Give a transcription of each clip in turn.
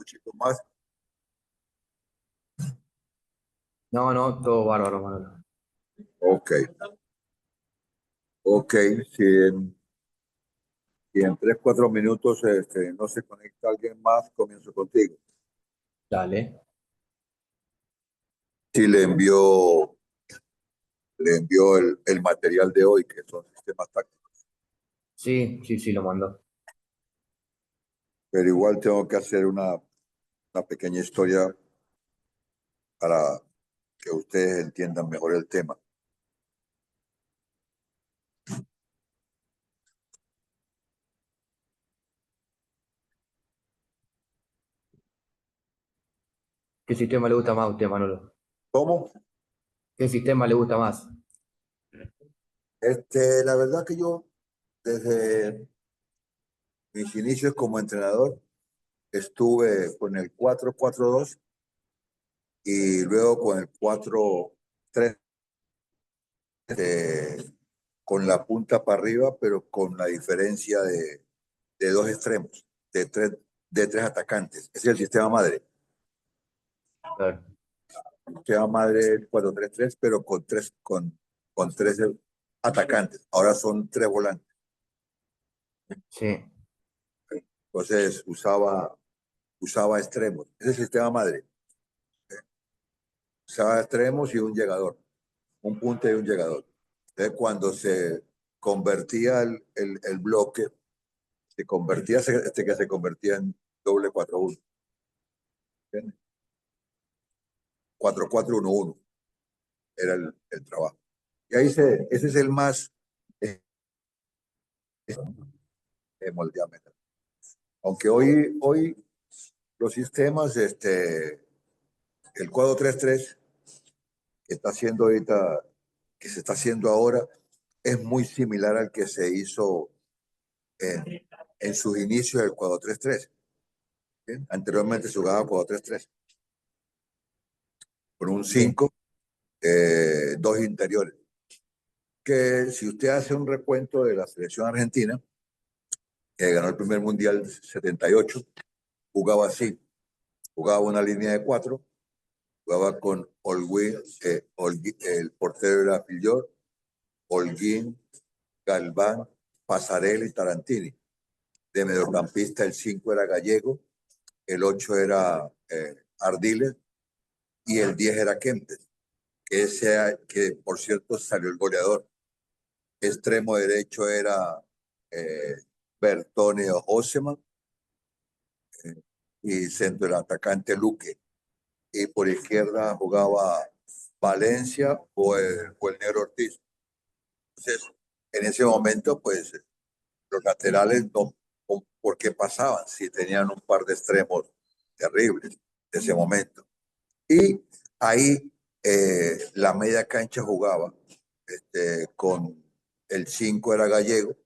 Chico más. No, no, todo bárbaro, Manolo. Ok, ok. Si en 3, 4 minutos no se conecta alguien más, comienzo contigo. Dale. Si le envió el material de hoy, que son sistemas tácticos. Sí, sí, sí, lo mandó. Pero igual tengo que hacer una pequeña historia para que ustedes entiendan mejor el tema. ¿Qué sistema le gusta más a usted, Manolo? ¿Cómo? ¿Qué sistema le gusta más? La verdad que yo, desde mis inicios como entrenador, estuve con el 4-4-2 y luego con el 4-3, con la punta para arriba, pero con la diferencia de dos extremos, de tres atacantes. Ese es el sistema madre. Claro. El sistema madre es 4-3-3, pero con tres atacantes. Ahora son tres volantes. Sí, Entonces usaba extremos. Ese es el sistema madre. Usaba extremos y un llegador, un punta y un llegador. Entonces, cuando se convertía el bloque, que se convertía en doble 4-1. 4-4-1-1 era el trabajo. Y ese es el más moldeable. Aunque hoy los sistemas, el 4-3-3 que está haciendo ahorita, que se está haciendo ahora, es muy similar al que se hizo en sus inicios del 4-3-3. ¿Bien? Anteriormente se jugaba 4-3-3 con un sí. 5, dos interiores. Que si usted hace un recuento de la selección argentina, que ganó el primer mundial 78, jugaba así, jugaba una línea de cuatro, jugaba con Holguín, el portero era Fillol, Holguín, Galván, Pasarela y Tarantini. De mediocampista el 5 era Gallego, el 8 era Ardiles y el 10 era Kempes, que por cierto salió el goleador. Extremo derecho era eh, Bertone o Joseman, y centro del atacante Luque. Y por izquierda jugaba Valencia o el Negro Ortiz. Entonces, en ese momento, pues los laterales no, ¿por qué pasaban? Si tenían un par de extremos terribles de ese momento. Y ahí la media cancha jugaba con el 5 era Gallego,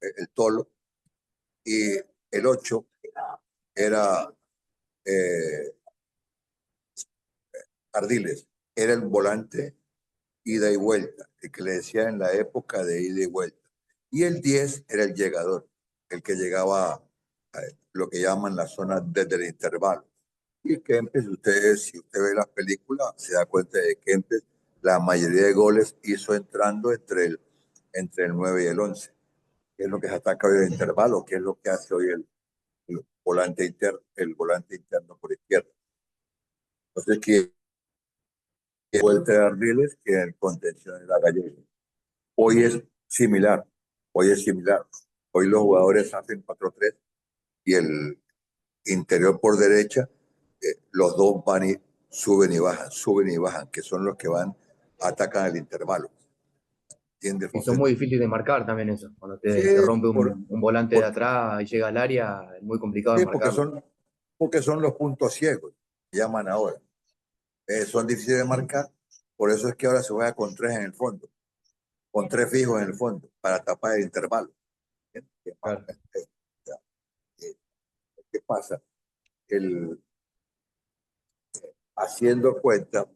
el Tolo, y el 8 era eh, Ardiles, era el volante ida y vuelta, el que le decía en la época de ida y vuelta. Y el 10 era el llegador, el que llegaba a lo que llaman la zona desde el intervalo. Y Kempes, si usted ve las películas, se da cuenta de que Kempes la mayoría de goles hizo entrando entre el 9 y el 11, que es lo que se ataca hoy el intervalo, que es lo que hace hoy el volante interno por izquierda. Entonces, que vuelta de Ardiles, que el contención de la Gallego. Hoy es similar, hoy es similar. Hoy los jugadores hacen 4-3 y el interior por derecha, los dos van y suben y bajan, que son los que atacan el intervalo. ¿Entiendes, Y son José? muy difíciles de marcar también eso. Cuando Sí, te rompe por, un volante de por- atrás y llega al área, es muy complicado de sí, porque marcarlo. son los puntos ciegos, que llaman ahora. Son difíciles de marcar, por eso es que ahora se juega con tres en el fondo, con tres fijos en el fondo, para tapar el intervalo. Claro. ¿Qué pasa? El, haciendo cuenta,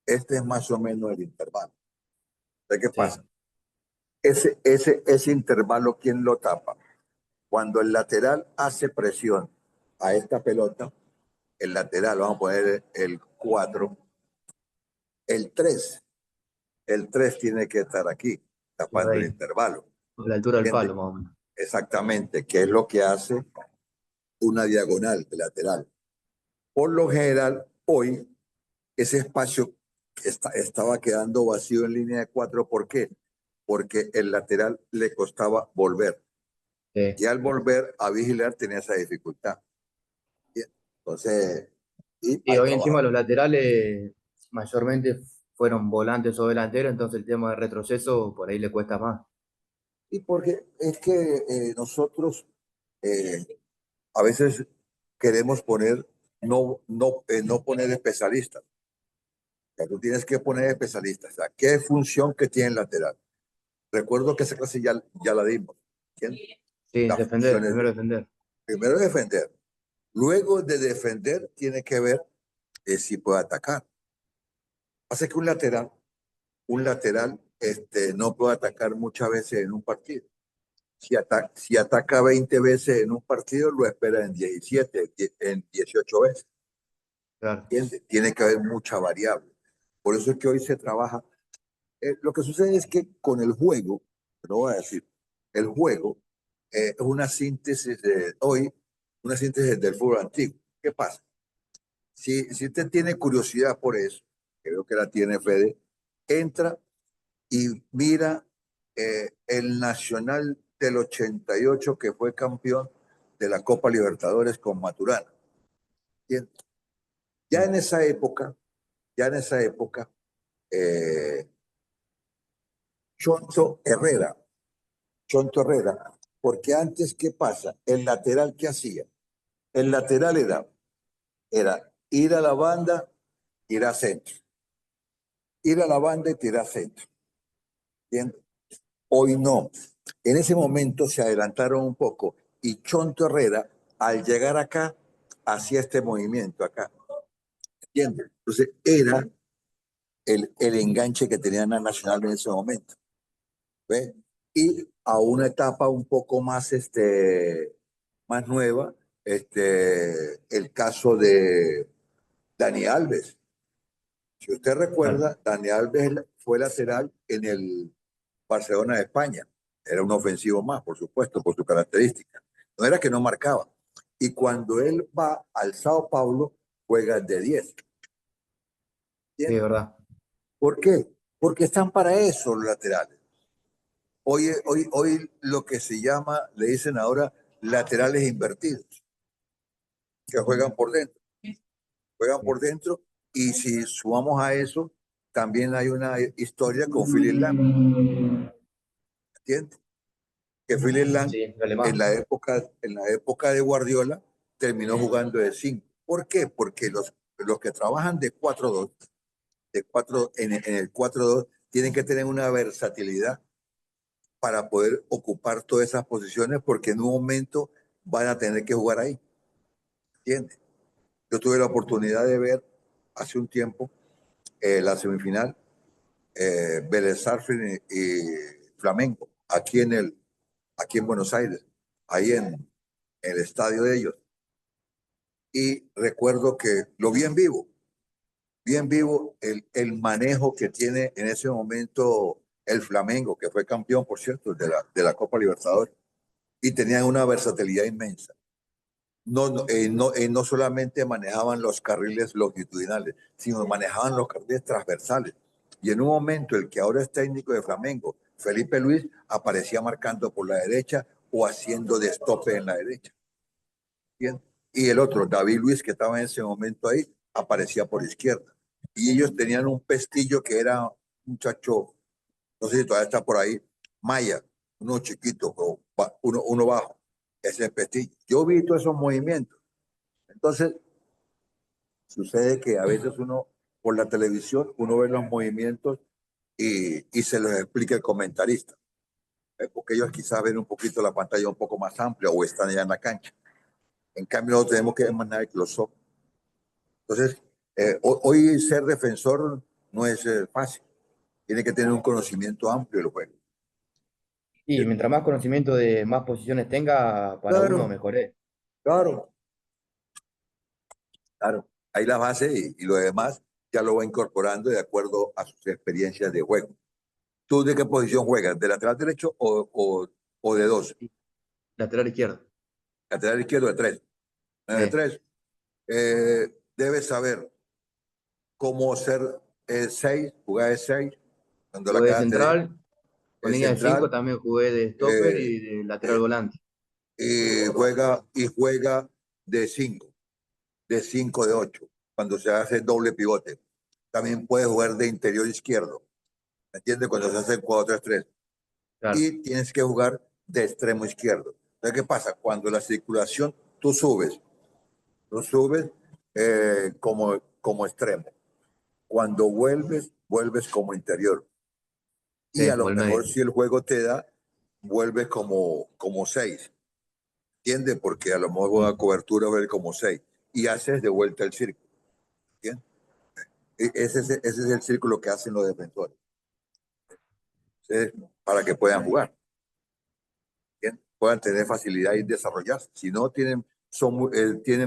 este es más o menos el intervalo. ¿De qué Sí, pasa? ese intervalo, ¿quién lo tapa? Cuando el lateral hace presión a esta pelota, el lateral, vamos a poner el 4, el 3, el 3 tiene que estar aquí, Por tapando el ahí, intervalo. a la altura del ¿Entiendes? palo, más o menos. Exactamente, que es lo que hace una diagonal de lateral. Por lo general, hoy ese espacio estaba quedando vacío en línea de 4. ¿Por qué? Porque el lateral le costaba volver. Sí. Y al volver a vigilar tenía esa dificultad. Bien. Entonces, y Y hay hoy encima trabajo. los laterales mayormente fueron volantes o delanteros, entonces el tema de retroceso por ahí le cuesta más. Y porque es que nosotros eh, a veces queremos poner, no poner especialistas. O sea, tú tienes que poner especialistas. O sea, ¿qué función que tiene el lateral? Recuerdo que esa clase ya la dimos. ¿Entiendes? Sí, Las defender, funciones primero de, defender. primero defender. Luego de defender, tiene que ver si puede atacar. Hace que un lateral no puede atacar muchas veces en un partido. Si ataca 20 veces en un partido, lo espera en 17, en 18 veces. Claro. ¿Entiendes? Tiene que haber mucha variable. Por eso es que hoy se trabaja. Lo que sucede es que con el juego, te lo voy a decir, el juego es una síntesis de hoy, una síntesis del fútbol antiguo. ¿Qué pasa? Si usted tiene curiosidad por eso, que veo que la tiene Fede, entra y mira el Nacional del 88 que fue campeón de la Copa Libertadores con Maturana. ¿Entiendes? Ya Sí. en esa época, ya en esa época, eh, Chonto Herrera, Chonto Herrera, porque antes, ¿qué pasa? El lateral, ¿qué hacía? El lateral era ir a la banda, ir a centro, ir a la banda y tirar centro. ¿Entiendes? Hoy no. En ese momento se adelantaron un poco y Chonto Herrera, al llegar acá, hacía este movimiento acá. ¿Entiendes? Entonces era el enganche que tenía la Nacional en ese momento. ¿Ves? Y a una etapa un poco más, más nueva, el caso de Dani Alves. Si usted Claro. recuerda, Dani Alves fue lateral en el Barcelona de España. Era un ofensivo más, por supuesto, por su característica. No era que no marcaba. Y cuando él va al Sao Paulo, juega de 10. Sí, es ¿Entiendes? verdad. ¿Por qué? Porque están para eso los laterales. Hoy lo que se llama, le dicen ahora, laterales invertidos, que juegan Sí. por dentro, y si sumamos a eso, también hay una historia con Philip Lam, ¿entiendes? Que Philip Lam Sí, alemán. en la época de Guardiola terminó jugando de 5. ¿Por qué? Porque los que trabajan de 4-2, en el 4-2, tienen que tener una versatilidad para poder ocupar todas esas posiciones porque en un momento van a tener que jugar ahí, ¿entiendes? Yo tuve la oportunidad de ver hace un tiempo la semifinal Vélez Sarsfield y Flamengo aquí en Buenos Aires, ahí en el estadio de ellos. Y recuerdo que lo vi en vivo, bien vivo el manejo que tiene en ese momento el Flamengo, que fue campeón, por cierto, de la Copa Libertadores, y tenían una versatilidad inmensa. No solamente manejaban los carriles longitudinales, sino manejaban los carriles transversales. Y en un momento, el que ahora es técnico de Flamengo, Felipe Luis, aparecía marcando por la derecha o haciendo de stope en la derecha. ¿Entiendes? Y el otro, David Luis, que estaba en ese momento ahí, aparecía por izquierda. Y ellos tenían un pestillo que era un muchacho, no sé si todavía está por ahí, Maya, uno chiquito, uno bajo, ese pestillo. Yo vi todos esos movimientos. Entonces, sucede que a veces uno, por la televisión, uno ve los movimientos y se los explica el comentarista, porque ellos quizás ven un poquito la pantalla un poco más amplia o están allá en la cancha. En cambio, nosotros tenemos que manejar el close-up. Entonces, hoy ser defensor no es fácil. Tiene que tener un conocimiento amplio del juego. Y mientras más conocimiento de más posiciones tenga, para uno Claro, mejoré. claro, claro. Ahí la base y lo demás ya lo va incorporando de acuerdo a sus experiencias de juego. ¿Tú de qué posición juegas? ¿De lateral derecho o de dos? Sí, lateral izquierdo. Lateral izquierdo de tres. De Sí. tres. Debes saber cómo ser seis, jugar de seis, cuando la Jugué de cara te dé central, con el línea de 5 central, también jugué de stopper eh, y de lateral eh, volante. y juega de cinco, de ocho, cuando se hace doble pivote. También puede jugar de interior izquierdo, ¿me entiendes? Cuando se hace el 4-3-3. Claro. Y tienes que jugar de extremo izquierdo. Entonces, ¿qué pasa? Cuando la circulación, tú subes como extremo. Cuando vuelves como interior. Y Sí, a por lo el mejor medio. si el juego te da, vuelves como seis. ¿Entiendes? Porque a lo mejor Mm. una cobertura ver como seis. Y haces de vuelta el círculo. ¿Entiendes? Ese es el círculo que hacen los defensores. Para que puedan jugar. ¿Entiendes? Puedan tener facilidad y desarrollarse. Si no, tienen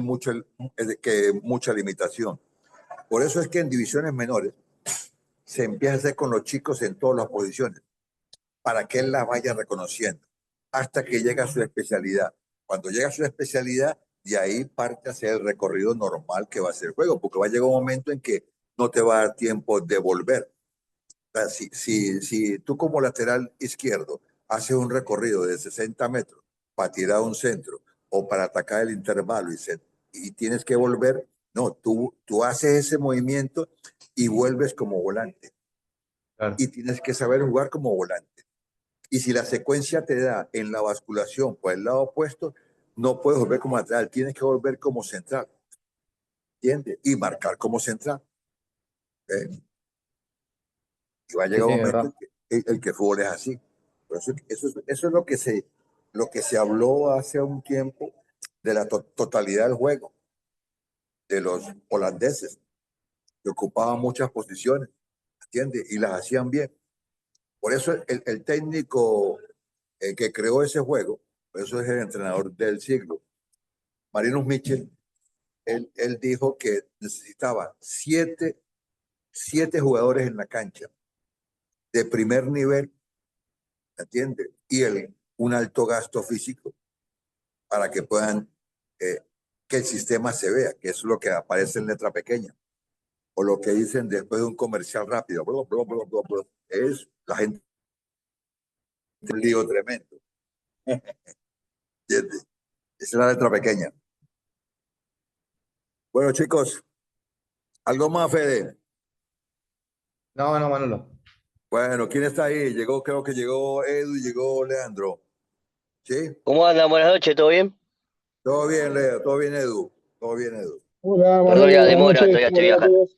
mucha limitación. Por eso es que en divisiones menores se empieza a hacer con los chicos en todas las posiciones, para que él la vaya reconociendo, hasta que llega a su especialidad. Cuando llega a su especialidad, de ahí parte hacia el recorrido normal que va a ser el juego, porque va a llegar un momento en que no te va a dar tiempo de volver. O sea, si tú como lateral izquierdo haces un recorrido de 60 metros para tirar un centro o para atacar el intervalo y tienes que volver, no, tú haces ese movimiento y vuelves como volante. Claro. Y tienes que saber jugar como volante. Y si la secuencia te da en la basculación por el lado opuesto, no puedes volver como lateral, tienes que volver como central, ¿entiendes? Y marcar como central. ¿Eh? Y va a Sí, llegar sí, un es momento verdad. en que el fútbol es así. Por eso es lo que se habló hace un tiempo de la totalidad del juego, de los holandeses, que ocupaban muchas posiciones, ¿entiendes? Y las hacían bien. Por eso el técnico que creó ese juego, por eso es el entrenador del siglo, Marinus Mitchell. Él dijo que necesitaba siete jugadores en la cancha de primer nivel, ¿entiendes? Y un alto gasto físico para que puedan, eh, que el sistema se vea, que es lo que aparece en letra pequeña, o lo que dicen después de un comercial rápido. Bla, bla, bla, bla, bla. Es la gente un lío tremendo, ¿entiendes? Esa es la letra pequeña. Bueno, chicos, algo más, Fede. No, no, Manolo. Bueno, ¿quién está ahí? Creo que llegó Edu y llegó Leandro. ¿Sí? ¿Cómo andan? Buenas noches, ¿todo bien? Todo bien, Leo, todo bien, Edu. Todo bien, Edu. Hola Perdón Manolo, la buenas demora, noches, todavía ¿cómo estoy le va a viajando. todos?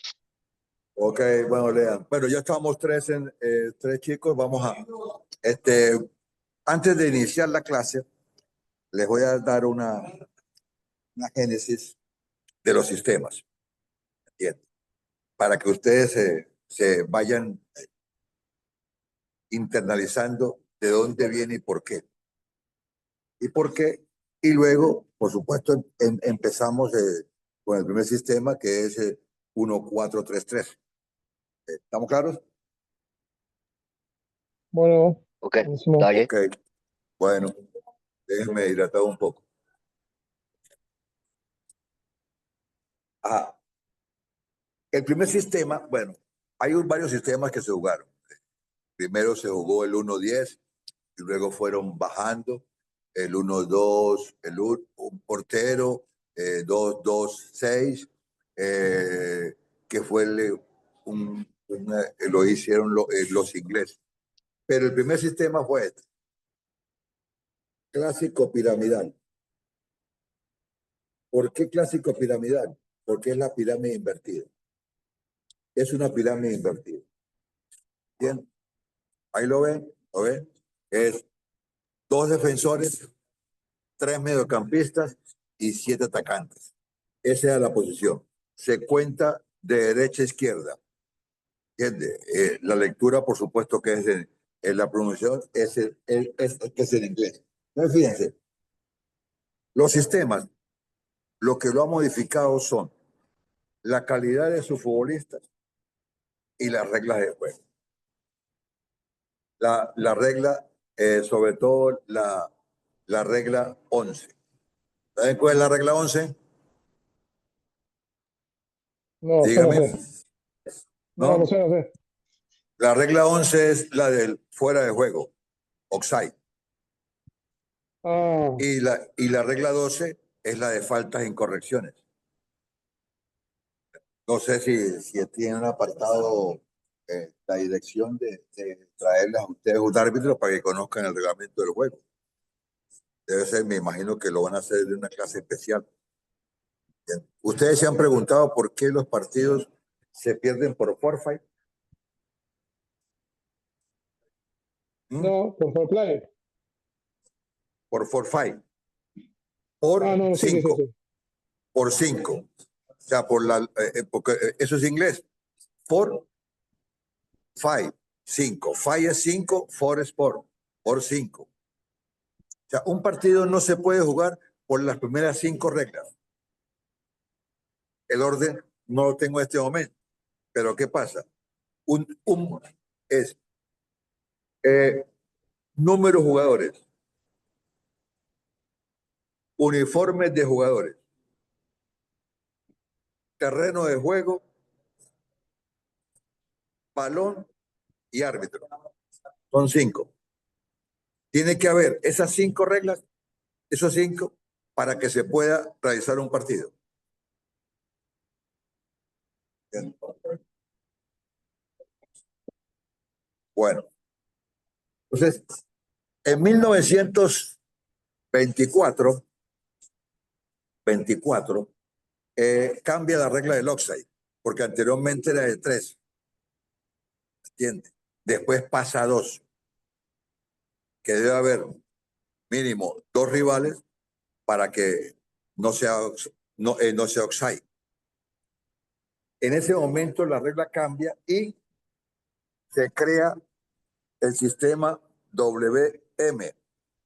Ok, bueno, Lean. Bueno, ya estamos tres chicos. Este, antes de iniciar la clase, les voy a dar una génesis de los sistemas, ¿entiendes? Para que ustedes se vayan internalizando de dónde viene y por qué. Y por qué. Y luego, por supuesto, empezamos con el primer sistema, que es 1-4-3-3. ¿Estamos claros? Bueno, Ok, buenísimo. dale. Ok, bueno, déjenme hidratar un poco. Ah, el primer sistema, bueno, hay varios sistemas que se jugaron. Primero se jugó el 1-10 y luego fueron bajando el 1-2, un portero, 2-2-6, que fue lo hicieron los ingleses. Pero el primer sistema fue este, clásico piramidal. ¿Por qué clásico piramidal? Porque es la pirámide invertida. Es una pirámide invertida. Bien, ahí lo ven. Es dos defensores, tres mediocampistas y siete atacantes. Esa es la posición. Se cuenta de derecha a izquierda. ¿Entiende? La lectura, por supuesto, que es la pronunciación es en inglés. Entonces, fíjense, los sistemas, lo que lo ha modificado son la calidad de sus futbolistas y las reglas de juego. La regla, sobre todo la regla 11. ¿Saben cuál es la regla 11? No, no Dígame. sé. No, no sé, no sé. La regla 11 es la del fuera de juego, offside. Ah, Y la regla 12 es la de faltas e incorrecciones. No sé si tiene un apartado, la dirección de traerles a ustedes un árbitro para que conozcan el reglamento del juego. Debe ser, me imagino que lo van a hacer de una clase especial. Bien. Ustedes se han preguntado por qué los partidos se pierden por forfait. no, por play. Por forfait. Ah, Por no, sí, sí, sí, 5. sí. Por 5. O sea, porque eso es inglés. For 5. 5. Five es 5, for es por 5. O sea, un partido no se puede jugar por las primeras 5 reglas. El orden no lo tengo en este momento. Pero ¿qué pasa? Es número de jugadores, uniformes de jugadores, terreno de juego, balón y árbitro. Son 5. Tiene que haber esas 5 reglas, esos 5, para que se pueda realizar un partido. Bueno, entonces, en 1924, cambia la regla del offside, porque anteriormente era de 3, ¿entiendes? Después pasa a 2, que debe haber mínimo 2 rivales para que no sea offside. En ese momento la regla cambia y se crea el sistema WM.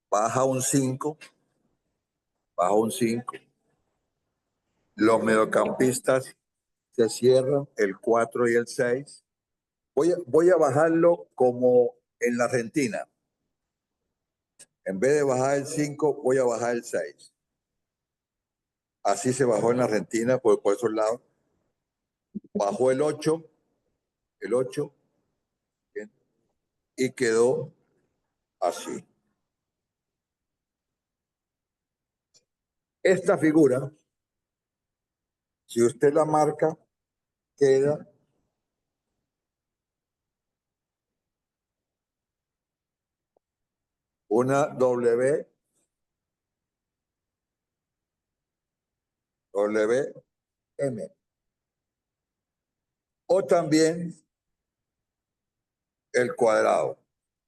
Baja un 5, baja un 5. Los mediocampistas se cierran el 4 y el 6. Voy a bajarlo como en la Argentina. En vez de bajar el 5, voy a bajar el 6. Así se bajó en la Argentina por esos lados. Bajó el 8, el 8, y quedó así. Esta figura, si usted la marca, queda una WM. O también el cuadrado.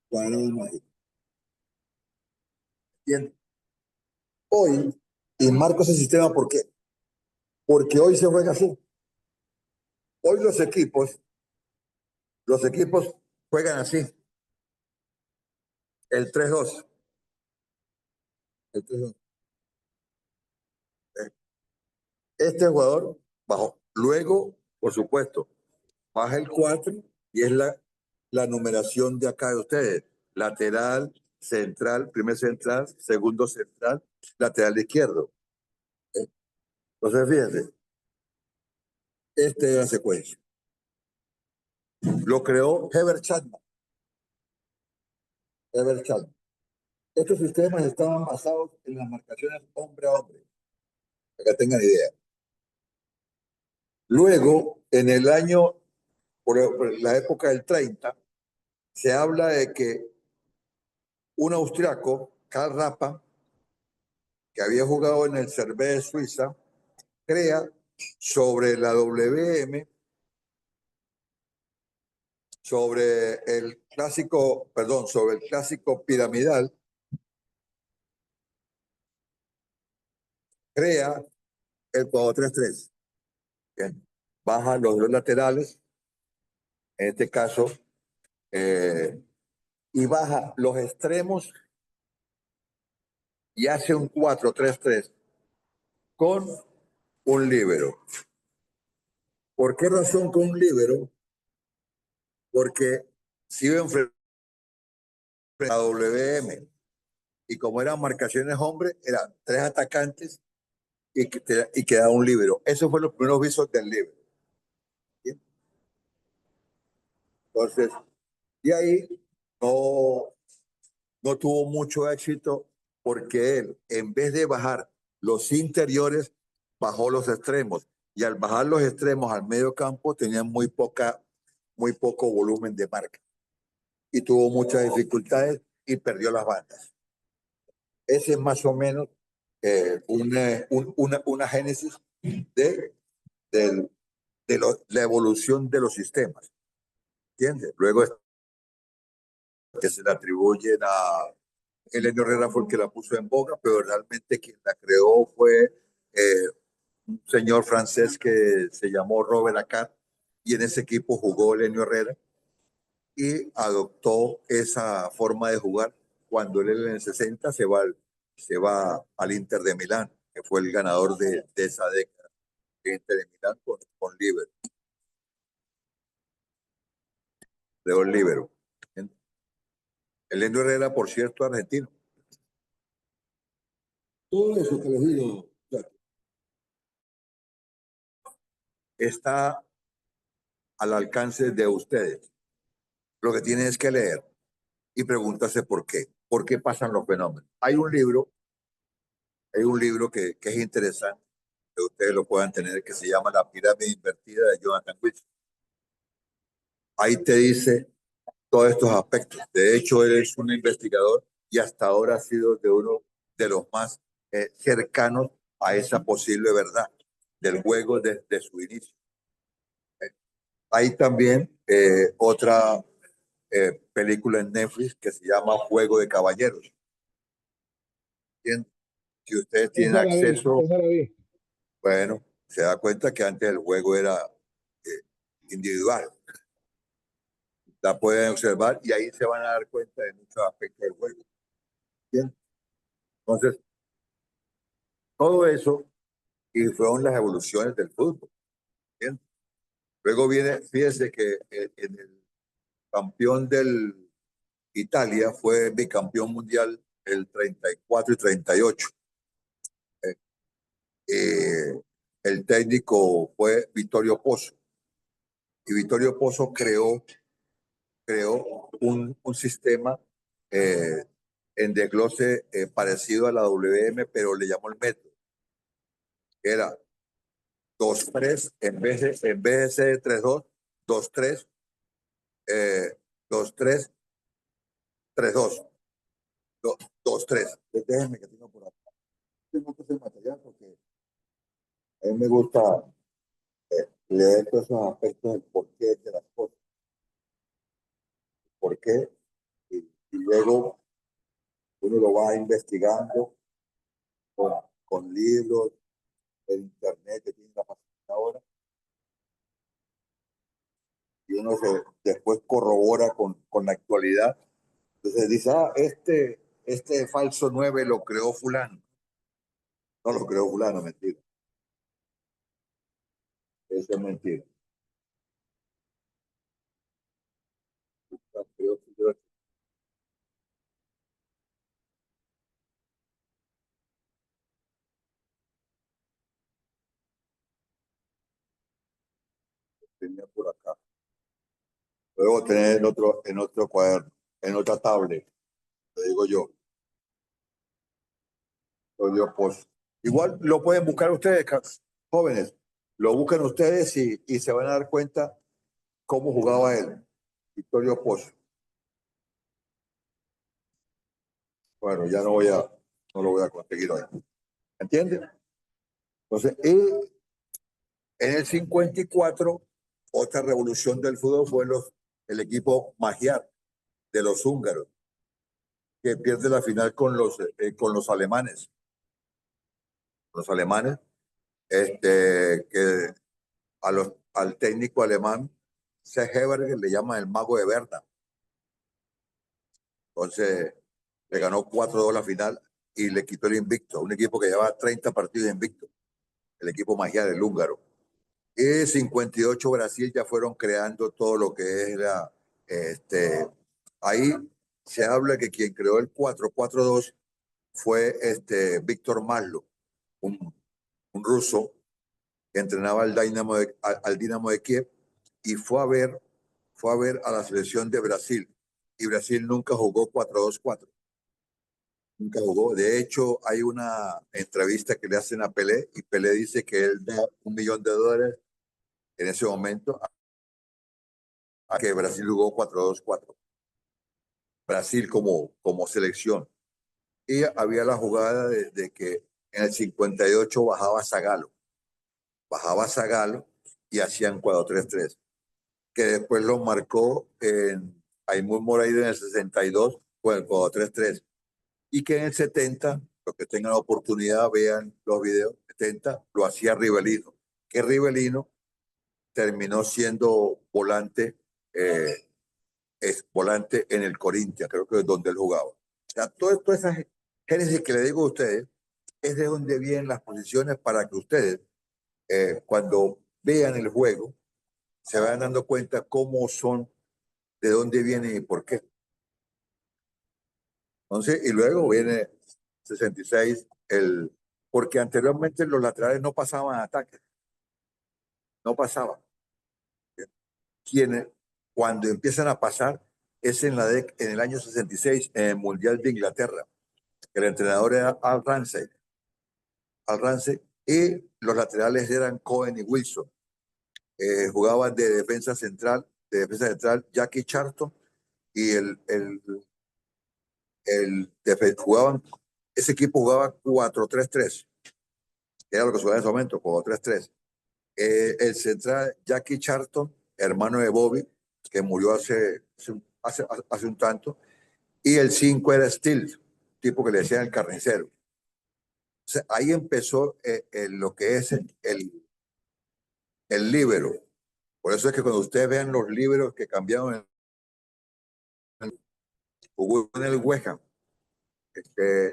Cuadrado mágico. Bien. Hoy, y marco ese sistema, ¿por qué? Porque hoy se juega así. Hoy los equipos juegan así. El 3-2. El 3-2. Este jugador bajó. Luego, por supuesto, baja el 4 y es la numeración de acá de ustedes. Lateral, central, primer central, segundo central, lateral izquierdo. Entonces, fíjense, esta es la secuencia. Lo creó Heber Chapman. Heber Chapman. Estos sistemas estaban basados en las marcaciones hombre a hombre, para que tengan idea. Luego, en el año, por la época del 30, se habla de que un austriaco, Karl Rappan, que había jugado en el Cervé de Suiza, crea sobre la WM, sobre el clásico piramidal, crea el 4-3-3. Bien. Baja los dos laterales, en este caso, y baja los extremos y hace un 4-3-3 con un líbero. ¿Por qué razón con un líbero? Porque si iba a enfrentar a WM y como eran marcaciones hombres, eran 3 atacantes y quedaba un líbero. Esos fueron los primeros visos del líbero. ¿Sí? Entonces, y ahí no, no tuvo mucho éxito porque él, en vez de bajar los interiores, bajó los extremos. Y al bajar los extremos al medio campo, tenía muy poco volumen de marca. Y tuvo muchas dificultades y perdió las bandas. Ese es más o menos una génesis de, de, la evolución de los sistemas. ¿Entiendes? Luego que se le atribuyen a Elenio Herrera fue el que la puso en boga, pero realmente quien la creó fue un señor francés que se llamó Robert Acat y en ese equipo jugó Elenio Herrera y adoptó esa forma de jugar. Cuando él en el 60 se va al Inter de Milán, que fue el ganador de esa década, el Inter de Milán con Liverpool, León Libero. Elenio Herrera, por cierto, argentino. Todo eso que les digo está al alcance de ustedes. Lo que tienen es que leer y preguntarse por qué. ¿Por qué pasan los fenómenos? Hay un libro que es interesante, que ustedes lo puedan tener, que se llama La pirámide invertida de Jonathan Wilson. Ahí te dice todos estos aspectos. De hecho, él es un investigador y hasta ahora ha sido de uno de los más cercanos a esa posible verdad del juego desde su inicio. Hay también otra película en Netflix que se llama Juego de Caballeros. ¿Entiendes? Si ustedes tienen acceso, esa la vi. bueno, se da cuenta que antes el juego era individual. La pueden observar y ahí se van a dar cuenta de muchos aspectos del juego. ¿Entiendes? Entonces, todo eso y fueron las evoluciones del fútbol. ¿Entiendes? Luego viene, fíjense que en el campeón del Italia fue bicampeón mundial el 34 y 38. El técnico fue Vittorio Pozzo. Y Vittorio Pozzo creó un sistema en desglose parecido a la WM, pero le llamó el método. Era 2-3, en vez de ser 3-2, 2-3, 2-3, 3-2, 2-3. Déjenme que tengo por acá. Tengo que hacer material porque a mí me gusta leer todos esos aspectos del porqué de las cosas. ¿Por qué? Y luego uno lo va investigando con libros, el internet que tiene la facilidad ahora, y uno después corrobora con la actualidad. Entonces dice, este falso 9 lo creó fulano. No lo creó fulano, mentira. Eso es mentira. Tenía por acá. Luego tener en otro cuaderno, en otra tablet, te digo yo. Pues, igual lo pueden buscar ustedes, jóvenes. Lo buscan ustedes y se van a dar cuenta cómo jugaba él, Vittorio Pozzo. Bueno, ya no lo voy a conseguir hoy. ¿Entiendes? Entonces, y en el 54, otra revolución del fútbol fue el equipo Magyar de los húngaros, que pierde la final con los alemanes. Los alemanes, que al técnico alemán, Sepp Herberger, le llaman el mago de Berna. Entonces, le ganó 4-2 la final y le quitó el invicto. Un equipo que llevaba 30 partidos invicto. El equipo Magyar, el húngaro. Y 58 Brasil ya fueron creando todo lo que es ahí se habla que quien creó el 4-4-2 fue Víctor Maslow, un, un ruso que entrenaba al Dinamo de Kiev y fue a ver a la selección de Brasil. Y Brasil nunca jugó 4-2-4. Nunca jugó. De hecho, hay una entrevista que le hacen a Pelé y Pelé dice que él da $1 millón en ese momento a que Brasil jugó 4-2-4. Brasil como selección. Y había la jugada de que en el 58 bajaba Zagallo y hacían 4-3-3, que después lo marcó en Aimur Moreira en el 62 con el 4-3-3, y que en el 70, los que tengan la oportunidad vean los videos, 70 lo hacía Rivelino, que Rivelino terminó siendo volante, es volante en el Corinthians, creo que es donde él jugaba. O sea, toda esa génesis que le digo a ustedes es de donde vienen las posiciones para que ustedes, cuando vean el juego, se vayan dando cuenta cómo son, de dónde vienen y por qué. Entonces, y luego viene 66, porque anteriormente los laterales no pasaban ataques, no pasaban. Quienes, cuando empiezan a pasar, es en el año 66, en el Mundial de Inglaterra. El entrenador era Al Ramsey, y los laterales eran Cohen y Wilson. Jugaban de defensa central Jackie Charlton, y jugaban, ese equipo jugaba 4-3-3, era lo que se jugaba en ese momento, 4-3-3. El central Jackie Charlton, hermano de Bobby, que murió hace un tanto, y el 5 era Stills, tipo que le decían el carnicero. O sea, ahí empezó lo que es el líbero. Por eso es que cuando ustedes vean los líberos que cambiaron, jugó en el West Ham,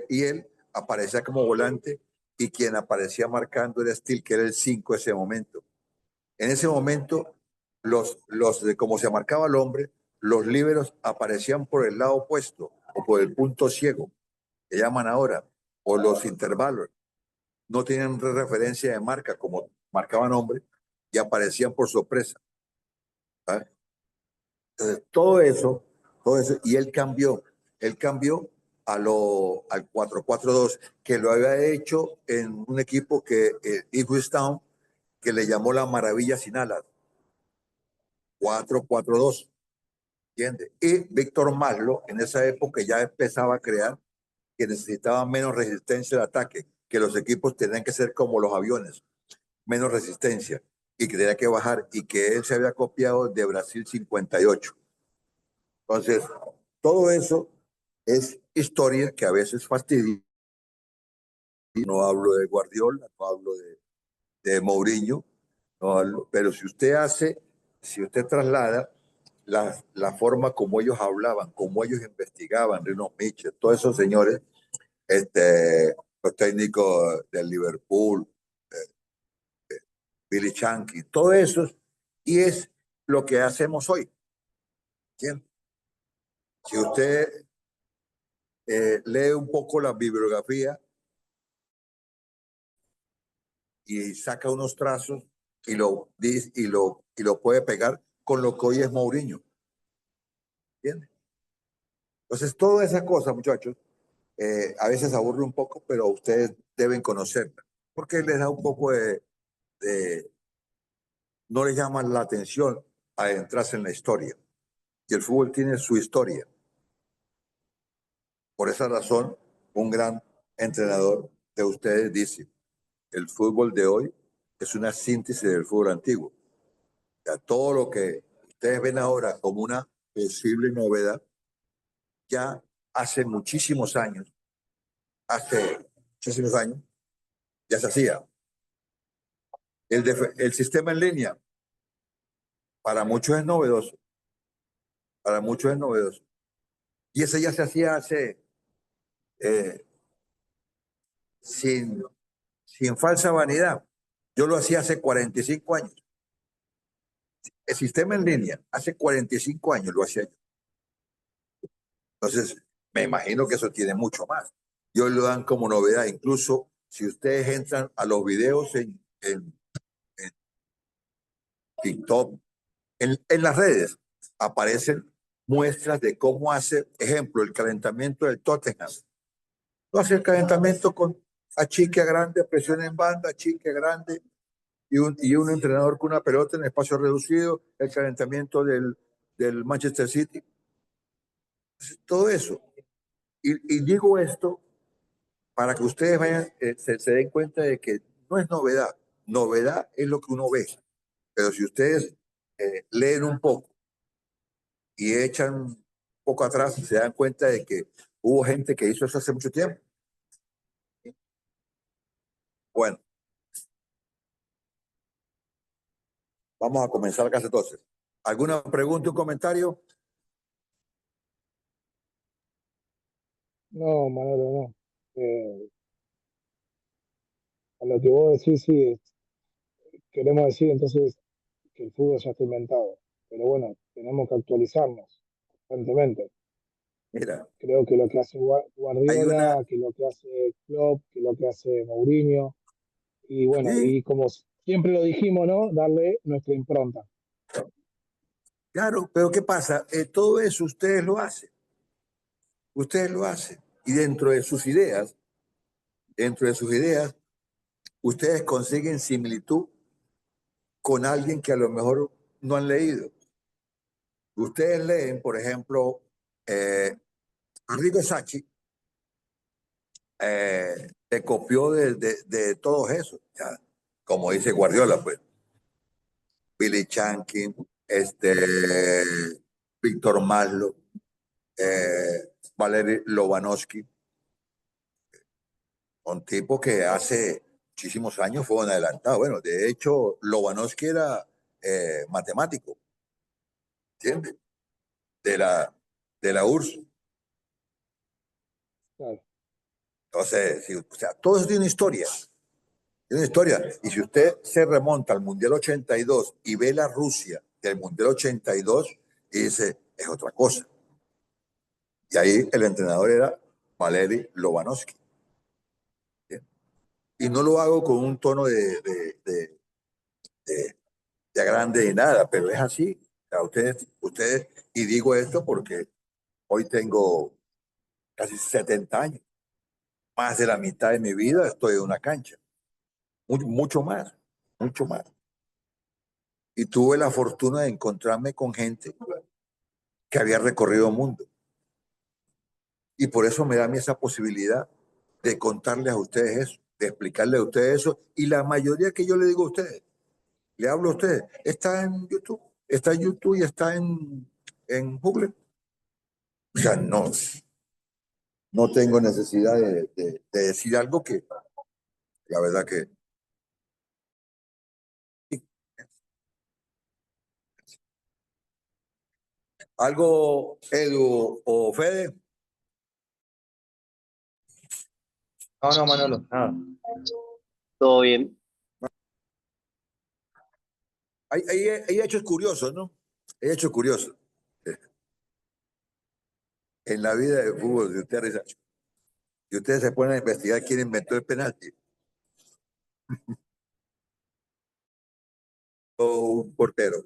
y él aparecía como volante, y quien aparecía marcando era Steele, que era el 5 ese momento. En ese momento, de como se marcaba el hombre, los líberos aparecían por el lado opuesto o por el punto ciego, que llaman ahora, o los intervalos. No tienen referencia de marca como marcaban hombres y aparecían por sorpresa. ¿Sabes? Entonces, todo eso, y él cambió al 4-4-2, que lo había hecho en un equipo que, Ipswich Town, que le llamó la maravilla sin alas, 4-4-2, ¿entiendes? Y Víctor Maslow en esa época ya empezaba a crear que necesitaba menos resistencia al ataque, que los equipos tenían que ser como los aviones, menos resistencia, y que tenía que bajar, y que él se había copiado de Brasil 58. Entonces, todo eso es historia que a veces fastidia. No hablo de Guardiola, no hablo de Mourinho, no hablo, pero si usted traslada la forma como ellos hablaban, como ellos investigaban, Rino Mitchell, todos esos señores, los técnicos del Liverpool, Billy Chanky, todo eso, y es lo que hacemos hoy. ¿Entiende? Si usted lee un poco la bibliografía y saca unos trazos y lo puede pegar con lo que hoy es Mourinho. ¿Entiendes? Entonces, todas esas cosas, muchachos, a veces aburre un poco, pero ustedes deben conocerla, porque les da un poco no les llama la atención adentrarse en la historia. Y el fútbol tiene su historia. Por esa razón, un gran entrenador de ustedes dice, el fútbol de hoy es una síntesis del fútbol antiguo. O sea, todo lo que ustedes ven ahora como una posible novedad, ya hace muchísimos años, ya se hacía. El sistema en línea, para muchos es novedoso, para muchos es novedoso. Y ese ya se hacía hace, eh, sin, sin falsa vanidad. Yo lo hacía hace 45 años. El sistema en línea, hace 45 años lo hacía yo. Entonces, me imagino que eso tiene mucho más. Y hoy lo dan como novedad. Incluso si ustedes entran a los videos en TikTok, en las redes, aparecen muestras de cómo hace, ejemplo, el calentamiento del Tottenham. No hace el calentamiento con achique a grande, presión en banda, achique a grande, y un entrenador con una pelota en espacio reducido, el calentamiento del Manchester City. Todo eso. Y digo esto para que ustedes vayan, se den cuenta de que no es novedad. Novedad es lo que uno ve. Pero si ustedes leen un poco y echan un poco atrás, se dan cuenta de que hubo gente que hizo eso hace mucho tiempo. Bueno, vamos a comenzar acá entonces. ¿Alguna pregunta o comentario? No, Manolo, no. A lo que vos decís, sí, queremos decir entonces que el fútbol ya está inventado. Pero bueno, tenemos que actualizarnos constantemente. Mira, Creo que lo que hace hay una... Guardiola, que lo que hace Klopp, que lo que hace Mourinho, y bueno, Sí, y como siempre lo dijimos, ¿no? Darle nuestra impronta. claro, pero ¿qué pasa? Todo eso ustedes lo hacen. Ustedes lo hacen. Y dentro de sus ideas, ustedes consiguen similitud con alguien que a lo mejor no han leído. Ustedes leen, por ejemplo, Arrigo Sacchi se copió de todos esos, ya, como dice Guardiola, pues, Billy Chankin, Víctor Maslow, Valery Lobanovsky, un tipo que hace muchísimos años fue un adelantado. Bueno, de hecho, Lobanovsky era matemático, ¿entiendes? De la, de la URSS. Claro, Entonces, sí, o sea, todo eso tiene historia. Tiene historia. Y si usted se remonta al Mundial 82 y ve la Rusia del Mundial 82 y dice, es otra cosa. Y ahí el entrenador era Valery Lobanovsky. ¿Sí? Y no lo hago con un tono de, de grande ni nada, pero es así. O sea, ustedes, y digo esto porque hoy tengo casi 70 años. Más de la mitad de mi vida estoy en una cancha. Mucho más, mucho más. Y tuve la fortuna de encontrarme con gente que había recorrido el mundo. Y por eso me da a mí esa posibilidad de contarles a ustedes eso, de explicarles a ustedes eso. Y la mayoría que yo le digo a ustedes, le hablo a ustedes, está en YouTube. Está en YouTube y está en Google. O sea, no tengo necesidad de decir algo que la verdad que... ¿Algo, Edu o Fede? No, no, Manolo, nada. Todo bien. Hay hechos curiosos, ¿no? Hay hechos curiosos. En la vida del fútbol, si ustedes se ponen a investigar quién inventó el penalti, o un portero.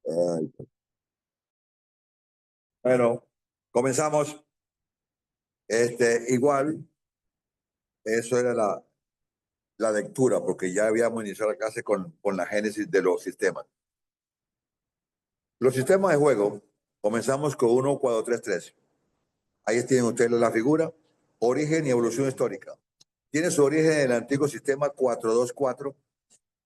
Ay. Bueno, comenzamos. Igual, eso era la lectura, porque ya habíamos iniciado la clase con la génesis de los sistemas. Los sistemas de juego, comenzamos con 1-4-3-3. Ahí tienen ustedes la figura, origen y evolución histórica. Tiene su origen en el antiguo sistema 4-2-4,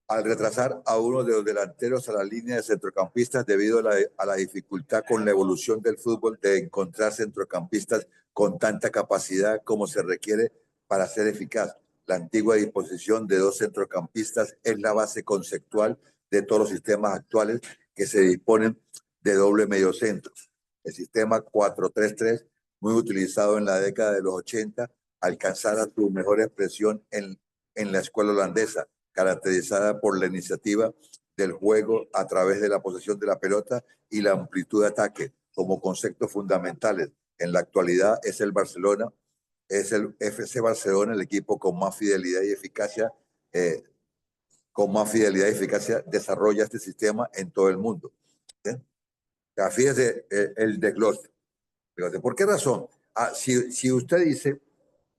al retrasar a uno de los delanteros a la línea de centrocampistas debido a la dificultad con la evolución del fútbol de encontrar centrocampistas con tanta capacidad como se requiere para ser eficaz. La antigua disposición de dos centrocampistas es la base conceptual de todos los sistemas actuales que se disponen de doble mediocentro. El sistema 4-3-3, muy utilizado en la década de los 80, alcanzara su mejor expresión en la escuela holandesa, caracterizada por la iniciativa del juego a través de la posesión de la pelota y la amplitud de ataque como conceptos fundamentales. En la actualidad es el FC Barcelona, el equipo con más fidelidad y eficacia, desarrolla este sistema en todo el mundo. Fíjese el desglose. ¿Por qué razón? Si usted dice,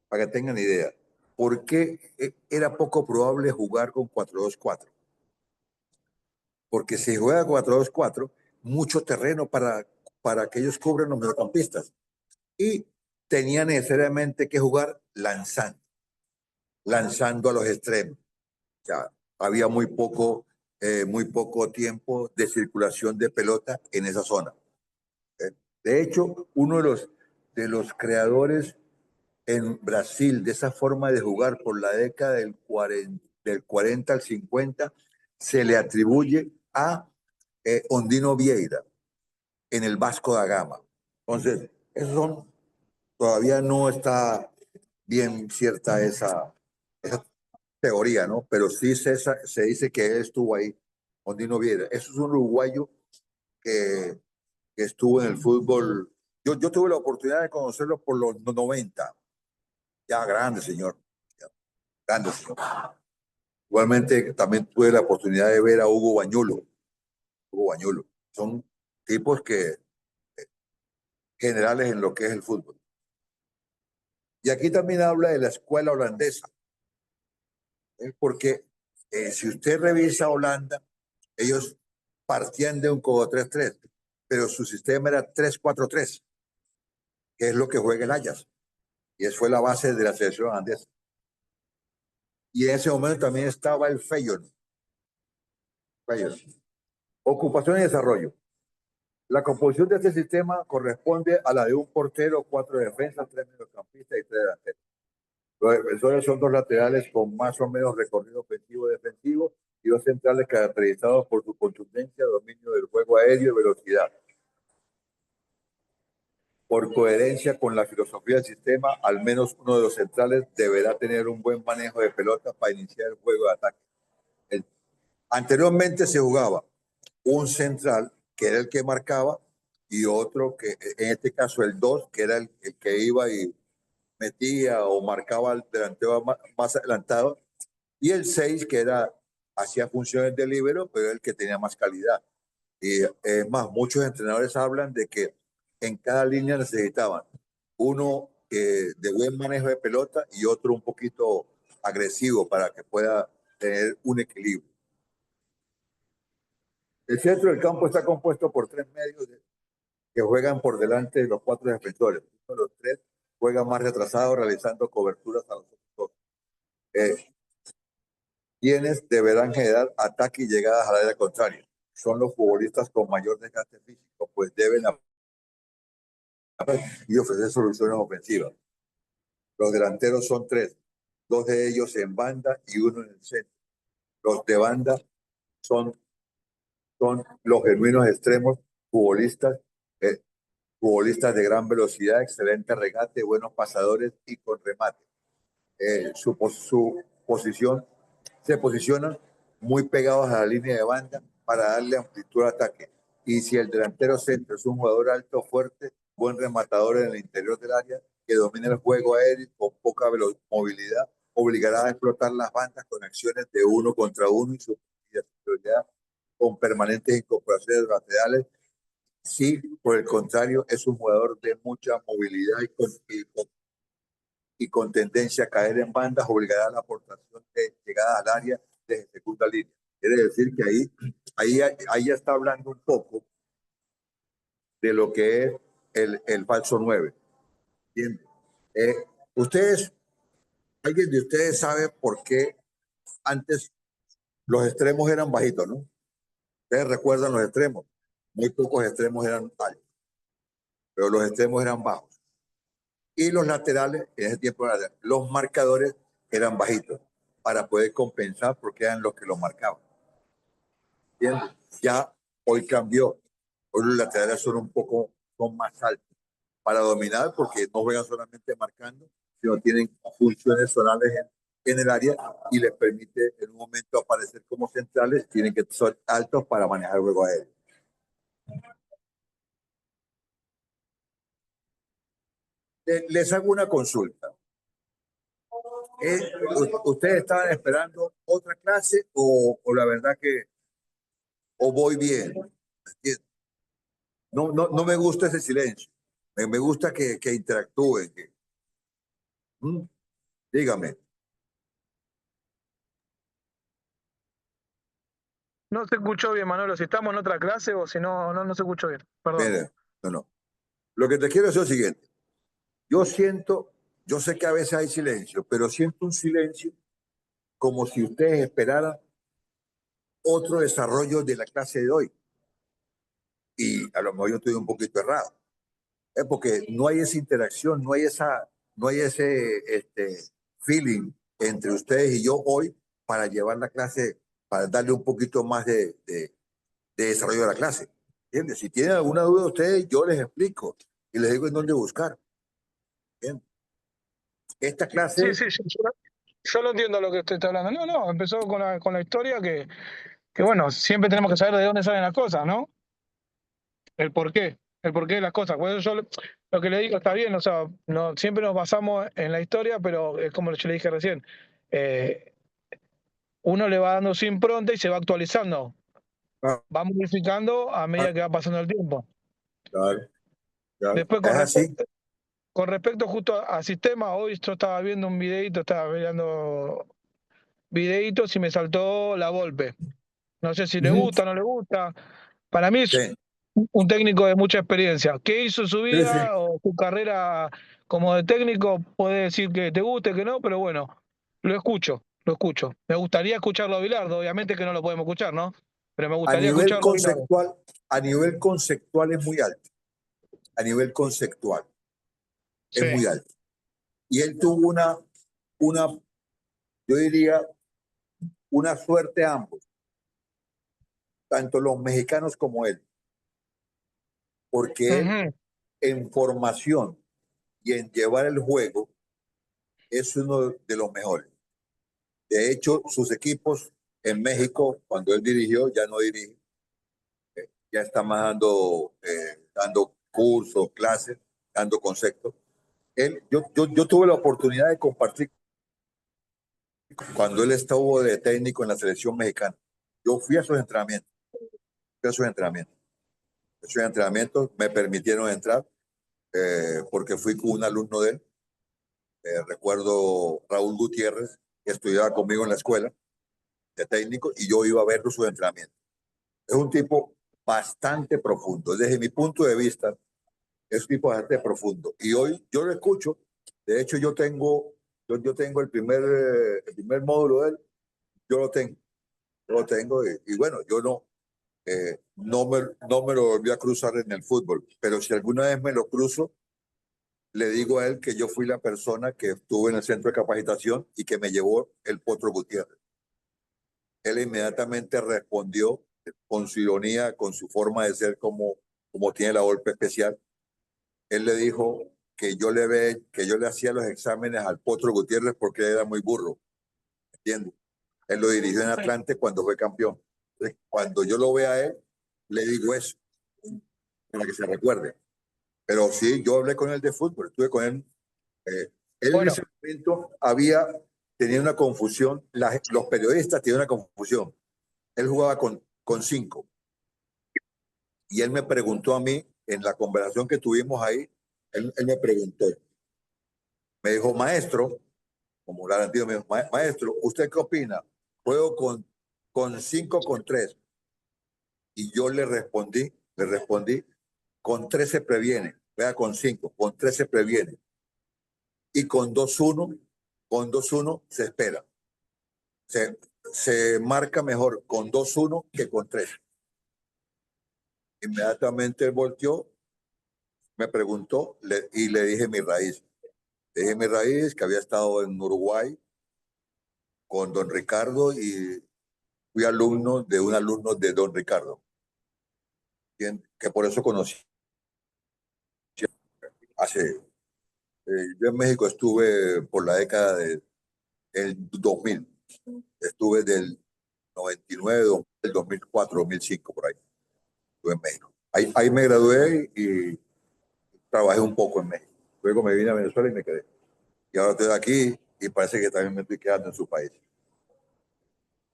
para que tengan idea, ¿por qué era poco probable jugar con 4-2-4? Porque si juega 4-2-4, mucho terreno para que ellos cubran los mediocampistas. Y tenían necesariamente que jugar lanzando a los extremos. O sea, había muy poco tiempo de circulación de pelota en esa zona. De hecho, uno de los creadores en Brasil de esa forma de jugar por la década del 40 al 50 se le atribuye a Ondino Vieira en el Vasco da Gama. Entonces, todavía no está bien cierta esa teoría, ¿no? Pero sí se dice que él estuvo ahí, Ondino Vieira. Eso es un uruguayo que estuvo en el fútbol. Yo tuve la oportunidad de conocerlo por los 90. Ya grande, señor. Ya, grande, señor. Igualmente, también tuve la oportunidad de ver a Hugo Bañulo. Hugo Bañulo. Son tipos generales en lo que es el fútbol. Y aquí también habla de la escuela holandesa. Porque si usted revisa Holanda, ellos partían de un 4-3-3, pero su sistema era 3-4-3, que es lo que juega el Ajax. Y esa fue la base de la selección holandesa. Y en ese momento también estaba el Feyenoord. Ocupación y desarrollo. La composición de este sistema corresponde a la de un portero, 4 defensas, 3 mediocampistas y 3 delanteros. Los defensores son 2 laterales con más o menos recorrido ofensivo-defensivo y 2 centrales caracterizados por su contundencia, dominio del juego aéreo y velocidad. Por coherencia con la filosofía del sistema, al menos uno de los centrales deberá tener un buen manejo de pelota para iniciar el juego de ataque. Anteriormente se jugaba un central, que era el que marcaba, y otro, que en este caso el 2, que era el que iba y metía o marcaba al delantero más adelantado, y el 6, que hacía funciones de líbero, pero el que tenía más calidad. Y es más, muchos entrenadores hablan de que en cada línea necesitaban uno de buen manejo de pelota y otro un poquito agresivo para que pueda tener un equilibrio. El centro del campo está compuesto por 3 medios que juegan por delante de los 4 defensores. Uno de los 3 juega más retrasado realizando coberturas a los otros 2. Quienes deberán generar ataque y llegadas al área contraria. Son los futbolistas con mayor desgaste físico, pues deben y ofrecer soluciones ofensivas. Los delanteros son 3, 2 de ellos en banda y 1 en el centro. Los de banda son los genuinos extremos, futbolistas de gran velocidad, excelente regate, buenos pasadores y con remate. Su posición se posicionan muy pegados a la línea de banda para darle amplitud al ataque. Y si el delantero centro es un jugador alto, fuerte, buen rematador en el interior del área, que domina el juego aéreo con poca movilidad, obligará a explotar las bandas con acciones de 1 contra 1 y superioridad con permanentes incorporaciones laterales. Si, por el contrario, es un jugador de mucha movilidad y con tendencia a caer en bandas, obligará a la aportación de llegada al área desde segunda línea. Quiere decir que ahí ya está hablando un poco de lo que es el falso 9. Ustedes, alguien de ustedes sabe por qué antes los extremos eran bajitos, ¿no? Ustedes recuerdan los extremos. Muy pocos extremos eran altos, pero los extremos eran bajos. Y los laterales, en ese tiempo, los marcadores eran bajitos para poder compensar porque eran los que los marcaban. ¿Entiendes? Ya Hoy cambió. Hoy los laterales son más altos para dominar porque no juegan solamente marcando, sino tienen funciones zonales en el área y les permite en un momento aparecer como centrales, tienen que ser altos para manejar el juego aéreo. Les hago una consulta. ¿Ustedes estaban esperando otra clase o la verdad que o voy bien? No me gusta ese silencio. Me gusta que interactúen. ¿Mm? Dígame. No se escuchó bien, Manolo. Si estamos en otra clase o si no se escuchó bien. Perdón. Mire, no. Lo que te quiero decir es lo siguiente. Yo sé que a veces hay silencio, pero siento un silencio como si ustedes esperaran otro desarrollo de la clase de hoy. Y a lo mejor yo estoy un poquito errado. Es porque no hay esa interacción, no hay ese feeling entre ustedes y yo hoy para llevar la clase, para darle un poquito más de desarrollo de la clase. ¿Entiendes? Si tienen alguna duda ustedes, yo les explico y les digo en dónde buscar. ¿Entiendes? Esta clase... Sí, yo lo entiendo lo que usted está hablando. No, empezó con la historia que, bueno, siempre tenemos que saber de dónde salen las cosas, ¿no? El porqué de las cosas. Por eso yo lo que le digo está bien, o sea, no, siempre nos basamos en la historia, pero es como yo le dije recién, uno le va dando su impronta y se va actualizando, va modificando a medida que va pasando el tiempo. Claro, claro. Después, Es así. con respecto justo a sistema, hoy yo estaba viendo un videíto, estaba mirando videitos y me saltó la Volpe. No sé si le gusta o no le gusta. Para mí es Sí, un técnico de mucha experiencia. ¿Qué hizo en su sí. vida o su carrera como de técnico? Puede decir que te guste, que no, pero bueno, lo escucho. Me gustaría escucharlo a Bilardo, obviamente que no lo podemos escuchar, ¿no? Pero me A gustaría nivel escucharlo a Bilardo. conceptual, a nivel conceptual es muy alto. A nivel conceptual es Sí. muy alto. Y él tuvo una, yo diría, una suerte a ambos, tanto los mexicanos como él, porque él Ujú. en formación y en llevar el juego es uno de los mejores. De hecho, sus equipos en México, cuando él dirigió, ya no dirige, ya está más dando cursos, clases, dando conceptos. Yo tuve la oportunidad de compartir cuando él estuvo de técnico en la selección mexicana. Yo fui a sus entrenamientos, esos entrenamientos me permitieron entrar porque fui con un alumno de él. Recuerdo Raúl Gutiérrez, que estudiaba conmigo en la escuela de técnico y yo iba a ver sus entrenamientos. Es un tipo bastante profundo. Desde mi punto de vista, es un tipo bastante profundo. Y hoy yo lo escucho. De hecho, yo tengo el primer módulo de él. Yo lo tengo y bueno, yo no me lo volví a cruzar en el fútbol. Pero si alguna vez me lo cruzo, le digo a él que yo fui la persona que estuvo en el centro de capacitación y que me llevó el Potro Gutiérrez. Él inmediatamente respondió con su ironía, con su forma de ser como tiene la golpe especial. Él le dijo que yo le hacía los exámenes al Potro Gutiérrez porque él era muy burro, ¿entiendes? Él lo dirigió en Atlante cuando fue campeón. Entonces, cuando yo lo vea a él, le digo eso, para que se recuerde. Pero sí, yo hablé con él de fútbol, estuve con él. Él en Bueno, ese momento tenía una confusión, los periodistas tenían una confusión. Él jugaba con cinco. Y él me preguntó a mí, en la conversación que tuvimos ahí, él me preguntó, me dijo, maestro, como garantido, me dijo, maestro, ¿usted qué opina? ¿Juego con cinco con tres? Y yo le respondí, con tres se previene, vea con cinco, con tres se previene. Y con 2-1 se espera. Se, se marca mejor con 2-1 que con tres. Inmediatamente él volteó, me preguntó y le dije mi raíz. Le dije mi raíz, que había estado en Uruguay con don Ricardo y fui alumno de un alumno de don Ricardo. que por eso conocí hace, yo en México estuve por la década del 2000, estuve del 99, del 2004, 2005, por ahí, estuve en México. Ahí me gradué y trabajé un poco en México. Luego me vine a Venezuela y me quedé. Y ahora estoy aquí y parece que también me estoy quedando en su país.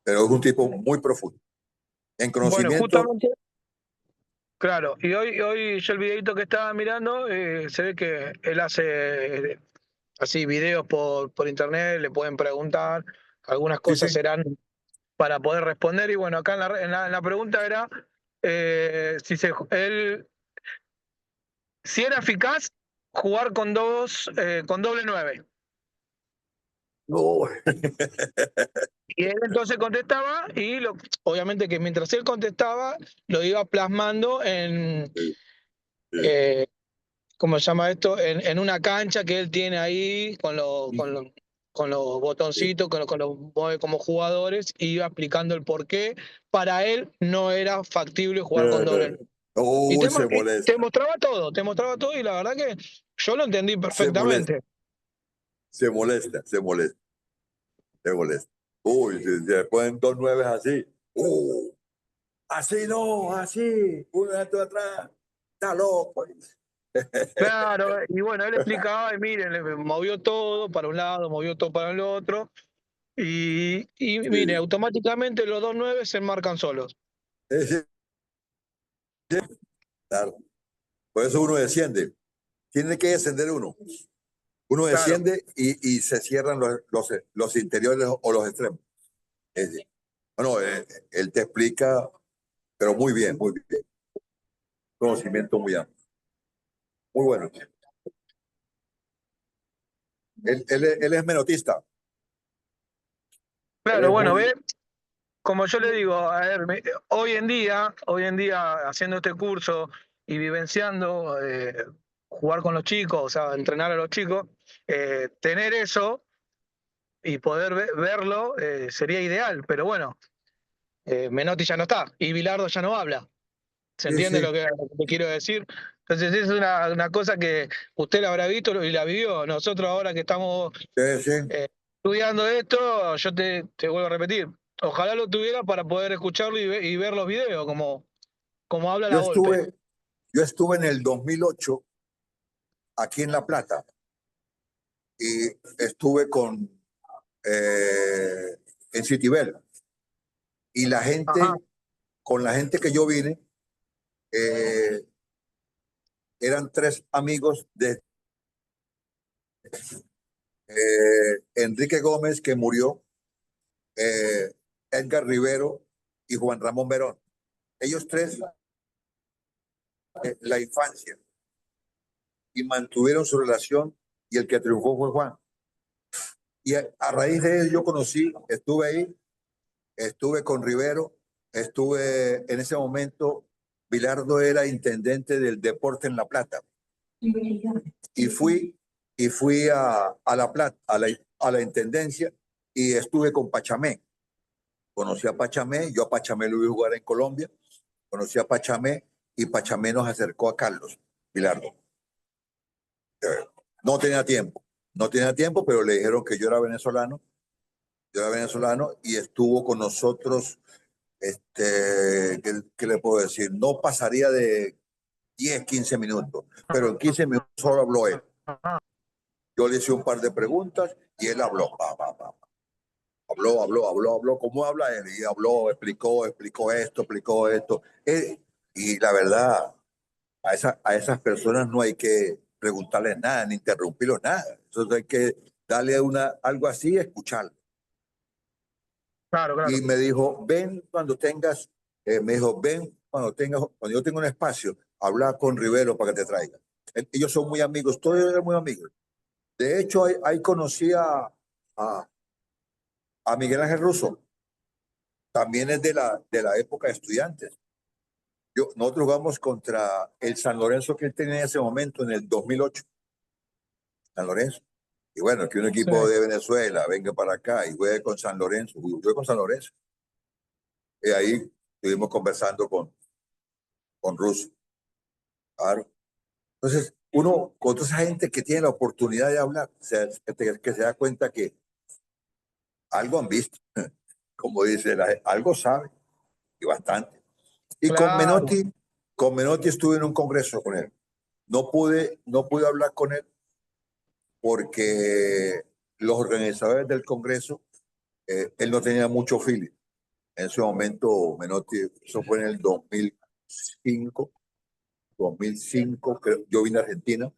Pero es un tipo muy profundo. En Bueno, conocimiento, justamente, claro, y hoy yo el videito que estaba mirando, se ve que él hace así videos por internet, le pueden preguntar, algunas sí, cosas sí. serán para poder responder, y bueno, acá en la pregunta era si era eficaz jugar con doble 9. No, Y él entonces contestaba, y obviamente que mientras él contestaba, lo iba plasmando en, eh, ¿cómo se llama esto? En una cancha que él tiene ahí con los botoncitos, mueve como jugadores, y iba explicando el por qué para él no era factible jugar con doble 9. Y no, se te molesta, mostraba todo, y la verdad que yo lo entendí se molesta, perfectamente. se molesta, se molesta, se molesta. Uy, se ponen dos nueves así. Así no, así, uno de atrás. Está loco. Claro, y bueno, él explicaba, y miren, movió todo para un lado, movió todo para el otro, y mire, Sí. automáticamente los dos 9 se marcan solos. Sí, claro. Por eso uno desciende. Tiene que descender uno. Uno Claro, desciende y se cierran los interiores o los extremos. Es decir, bueno, él te explica, pero muy bien, muy bien. Conocimiento muy amplio. Muy bueno. Él es menotista. Él claro, es bueno, muy. ve, como yo le digo, a ver, hoy en día haciendo este curso y vivenciando, jugar con los chicos, o sea, entrenar a los chicos, tener eso y poder verlo sería ideal, pero bueno, Menotti ya no está y Bilardo ya no habla. ¿Se Sí, entiende sí, lo que te quiero decir? Entonces es una cosa que usted la habrá visto y la vivió. Nosotros ahora que estamos sí, sí. estudiando esto, yo te vuelvo a repetir, ojalá lo tuviera para poder escucharlo y ver los videos, como habla Yo la Volpe. estuve, yo estuve en el 2008 aquí en La Plata y estuve eh, en Citibel. Y Ajá, con la gente que yo vine, eh, eran tres amigos de Enrique Gómez, que murió, eh, Edgar Rivero y Juan Ramón Verón. Ellos tres, la infancia, y mantuvieron su relación, y el que triunfó fue Juan. Y a raíz de él yo conocí, estuve ahí, estuve con Rivero, estuve en ese momento, Bilardo era intendente del deporte en La Plata. Y fui a La Plata, a la intendencia, y estuve con Pachamé. Conocí a Pachamé, yo a Pachamé lo vi jugar en Colombia, conocí a Pachamé y Pachamé nos acercó a Carlos Bilardo. No tenía tiempo, no tenía tiempo, pero le dijeron que yo era venezolano y estuvo con nosotros, ¿qué le puedo decir? No pasaría de 10, 15 minutos, pero en 15 minutos solo habló él. Yo le hice un par de preguntas y él habló. Habló. ¿Cómo habla él? Y habló, explicó esto. Y la verdad, a esas personas no hay que preguntarles nada, ni interrumpirlos nada. Entonces hay que darle algo así y escucharlo. claro, Y claro. me dijo, ven cuando tengas, cuando yo tenga un espacio, habla con Rivero para que te traiga. Ellos son muy amigos, todos eran muy amigos. De hecho, ahí conocí a Miguel Ángel Russo, también es de la época de estudiantes. Nosotros jugamos contra el San Lorenzo que él tenía en ese momento, en el 2008, San Lorenzo. Y bueno, que un Sí. equipo de Venezuela venga para acá y juegue con San Lorenzo, jugué con San Lorenzo. Y ahí estuvimos conversando con Russo. Claro. Entonces, uno, con toda esa gente que tiene la oportunidad de hablar, que se da cuenta que algo han visto, como dice algo sabe, y bastante. Y Claro, con Menotti estuve en un congreso con él. No pude hablar con él porque los organizadores del congreso, él no tenía mucho feeling. En ese momento, Menotti, eso fue en el 2005, creo, yo vine a Argentina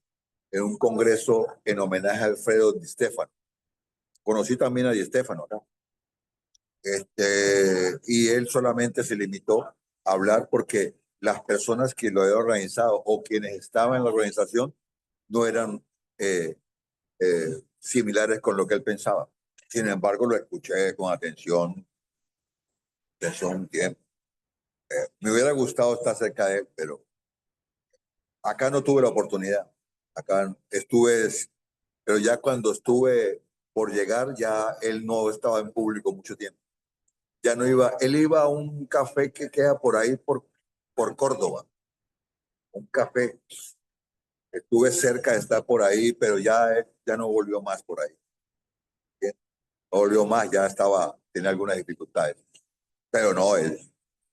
en un congreso en homenaje a Alfredo Di Stéfano. Conocí también a Di Stéfano, ¿no? Y él solamente se limitó a hablar porque las personas que lo habían organizado o quienes estaban en la organización no eran similares con lo que él pensaba. Sin embargo, lo escuché con atención desde un tiempo. Me hubiera gustado estar cerca de él, pero acá no tuve la oportunidad. Acá estuve, pero ya cuando estuve por llegar, ya él no estaba en público mucho tiempo. Ya no iba, él iba a un café que queda por ahí, por Córdoba. Un café. Estuve cerca de estar por ahí, pero ya no volvió más por ahí. ¿Bien? No volvió más, ya tenía algunas dificultades. Pero no,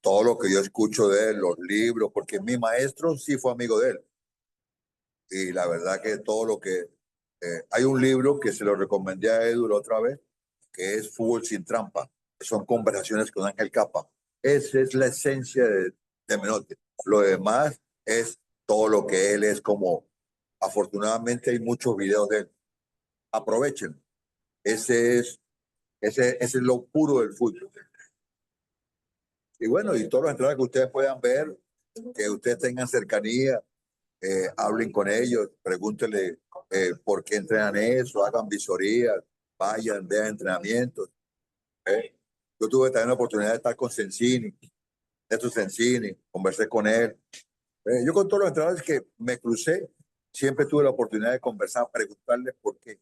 todo lo que yo escucho de él, los libros, porque mi maestro sí fue amigo de él. Y la verdad que todo lo que... hay un libro que se lo recomendé a Edu la otra vez, que es Fútbol sin trampa. Son conversaciones con Ángel Capa. Esa es la esencia de Menotti. Lo demás es todo lo que él es como... Afortunadamente hay muchos videos de él. Aprovechen. Ese es lo puro del fútbol. Y bueno, y todas las entradas que ustedes puedan ver, que ustedes tengan cercanía, hablen con ellos, pregúntenle por qué entrenan eso, hagan visorías, vayan, vean entrenamientos. ¿Eh? Yo tuve también la oportunidad de estar con Sensini, Néstor Sensini, conversé con él. Yo con todos los entrenadores que me crucé, siempre tuve la oportunidad de conversar, preguntarles por qué.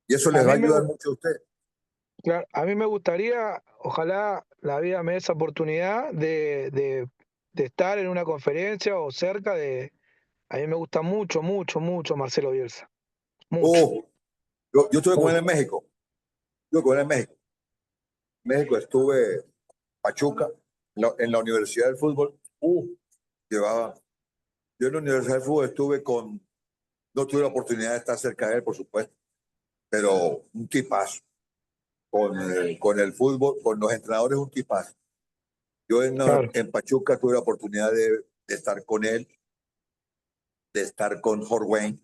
Y eso a les va a mí me, ayudar gu- mucho a ustedes. claro, a mí me gustaría, ojalá la vida me dé esa oportunidad de estar en una conferencia o cerca de... A mí me gusta mucho, mucho, mucho Marcelo Bielsa. Mucho, Oh, yo estuve con él mucho. en México. Yo con él en México. México estuve Pachuca, en la Universidad del Fútbol. Llevaba, yo en la Universidad del Fútbol no tuve la oportunidad de estar cerca de él, por supuesto, pero un tipazo. Con el fútbol, con los entrenadores, un tipazo. Yo Claro. en Pachuca tuve la oportunidad de estar con él, de estar con Jorge Wayne,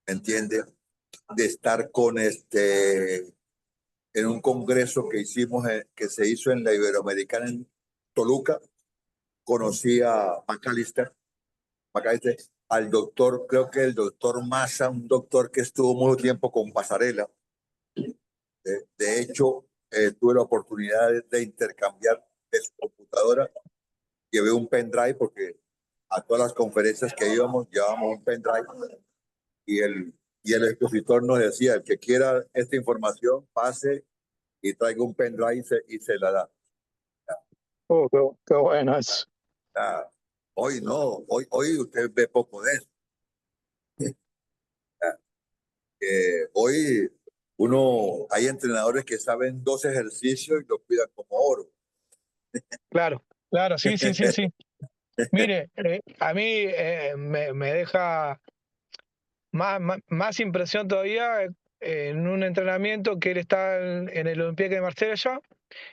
¿me entiendes? De estar en un congreso que hicimos, que se hizo en la Iberoamericana en Toluca. Conocí a McAllister, al doctor, creo que el doctor Massa, un doctor que estuvo mucho tiempo con Pasarela. De hecho, tuve la oportunidad de intercambiar de su computadora. Llevé un pendrive porque a todas las conferencias que íbamos llevábamos un pendrive y el expositor nos decía, el que quiera esta información, pase y traiga un pendrive y se la da. Oh, qué bueno eso. Ah, hoy no, hoy usted ve poco de eso. Hoy hay entrenadores que saben 2 ejercicios y los cuidan como oro. Claro, claro, sí, sí, sí, sí. Mire, a mí me deja más impresión todavía en un entrenamiento que él está en el Olympique de Marsella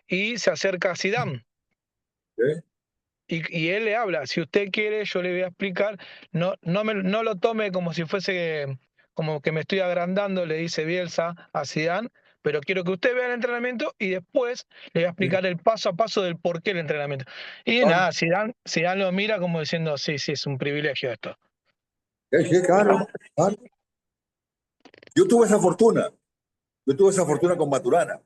y se acerca a Zidane. ¿Eh? Y él le habla, si usted quiere, yo le voy a explicar, no lo tome como si fuese, como que me estoy agrandando, le dice Bielsa a Zidane, pero quiero que usted vea el entrenamiento y después le voy a explicar el paso a paso del por qué el entrenamiento. Y No, nada, Zidane lo mira como diciendo, sí, sí, es un privilegio esto. sí, claro, claro. Yo tuve esa fortuna. Yo tuve esa fortuna con Maturana,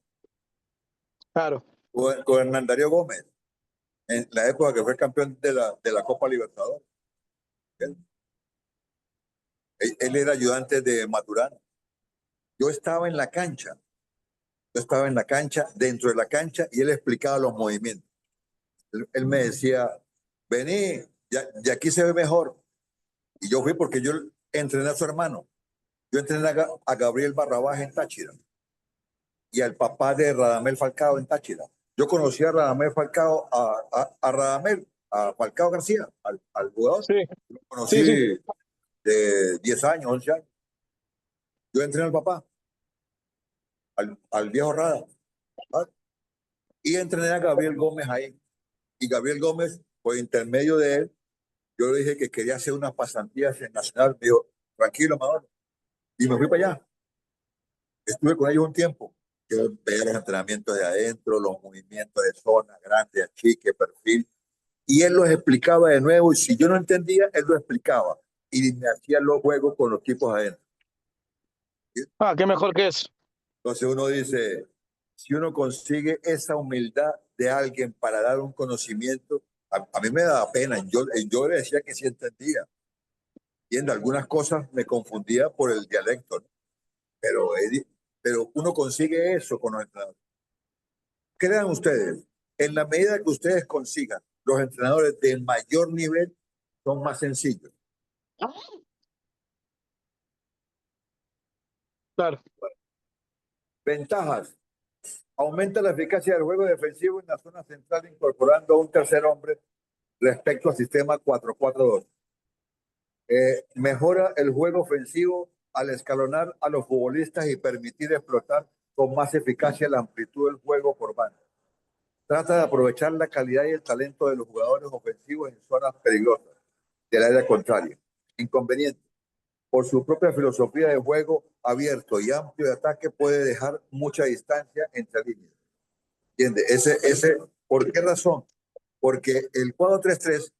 Claro, con Hernán Darío Gómez, en la época que fue campeón de la Copa Libertadores. Él era ayudante de Maturana. Yo estaba en la cancha. Yo estaba en la cancha, dentro de la cancha, y él explicaba los movimientos. Él me decía, vení, ya aquí se ve mejor. Y yo fui porque yo entrené a su hermano. Yo entrené a Gabriel Barrabás en Táchira y al papá de Radamel Falcao en Táchira. Yo conocí a Radamel Falcao, a Falcao García, al jugador. Sí, Lo conocí sí. de 10 años, 11 años. Yo entrené al papá, al viejo Rada. ¿Vale? Y entrené a Gabriel Gómez ahí. Y Gabriel Gómez, por intermedio de él, yo le dije que quería hacer unas pasantías en Nacional. Me dijo, tranquilo, Madonna. Y me fui para allá. Estuve con ellos un tiempo. Yo veía los entrenamientos de adentro, los movimientos de zona, grande, achique, perfil. Y él los explicaba de nuevo. Y si yo no entendía, él lo explicaba. Y me hacía los juegos con los tipos adentro. Ah, qué mejor que eso. Entonces uno dice, si uno consigue esa humildad de alguien para dar un conocimiento, a mí me daba pena. Yo le decía que sí entendía. Y en algunas cosas me confundía por el dialecto, ¿no? Pero uno consigue eso con los entrenadores. Crean ustedes, en la medida que ustedes consigan los entrenadores de mayor nivel, son más sencillos. Claro. Ventajas. Aumenta la eficacia del juego defensivo en la zona central incorporando a un tercer hombre respecto al sistema 4-4-2. Mejora el juego ofensivo al escalonar a los futbolistas y permitir explotar con más eficacia la amplitud del juego por banda. Trata de aprovechar la calidad y el talento de los jugadores ofensivos en zonas peligrosas del área contraria. Inconveniente. Por su propia filosofía de juego abierto y amplio de ataque puede dejar mucha distancia entre líneas. ¿Entiende? ¿Por qué razón? Porque el 4-3-3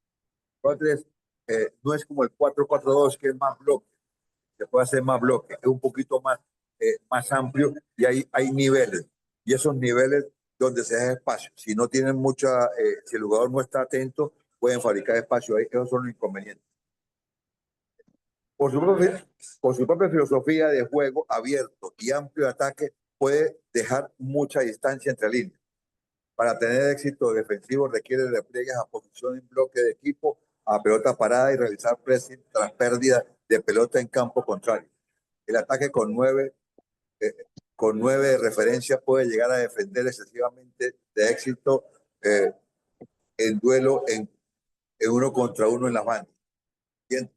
no es como el 4-4-2 que es más bloque, se puede hacer más bloque, es un poquito más amplio y hay niveles. Y esos niveles donde se deja espacio. Si no tienen si el jugador no está atento, pueden fabricar espacio ahí. Esos son los inconvenientes. Por su propia filosofía de juego abierto y amplio de ataque, puede dejar mucha distancia entre líneas. Para tener éxito defensivo requiere repliegues a posición en bloque de equipo, a pelota parada y realizar pressing tras pérdida de pelota en campo contrario. El ataque con 9 de referencia puede llegar a defender excesivamente de éxito en duelo en 1 contra 1 en las bandas. Bien.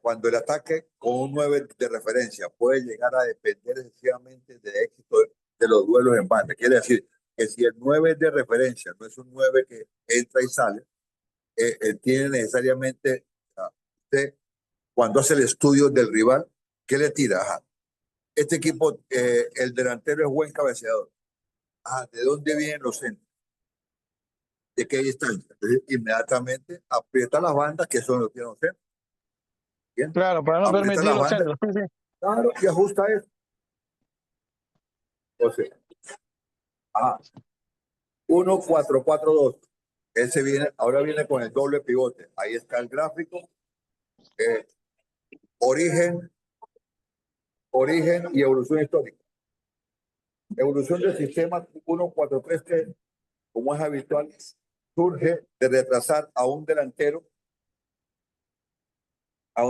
Cuando el ataque con un 9 de referencia puede llegar a depender excesivamente de éxito de los duelos en banda. Quiere decir que si el 9 de referencia no es un 9 que entra y sale, tiene necesariamente, usted, cuando hace el estudio del rival, ¿qué le tira? Ajá. Este equipo, el delantero es buen cabeceador. Ajá. ¿De dónde vienen los centros? ¿De qué distancia? Entonces, inmediatamente aprieta las bandas, que son los que no centros. Bien. Claro, para no Aprieta permitir las los bandas, centros. claro, y ajusta eso. Entonces, 1-4-4-2. Ahora viene con el doble pivote. Ahí está el gráfico. Origen y evolución histórica. Evolución del sistema 1-4-3 que, como es habitual, surge de retrasar a un delantero a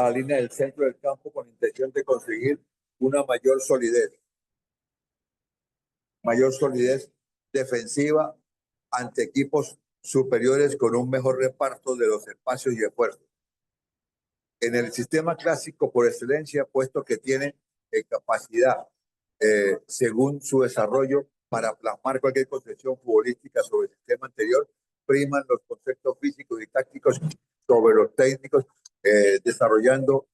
la línea del centro del campo con intención de conseguir una mayor solidez defensiva ante equipos superiores con un mejor reparto de los espacios y esfuerzos. En el sistema clásico por excelencia, puesto que tiene capacidad, según su desarrollo, para plasmar cualquier concepción futbolística sobre el sistema anterior, priman los conceptos físicos y tácticos sobre los técnicos, desarrollado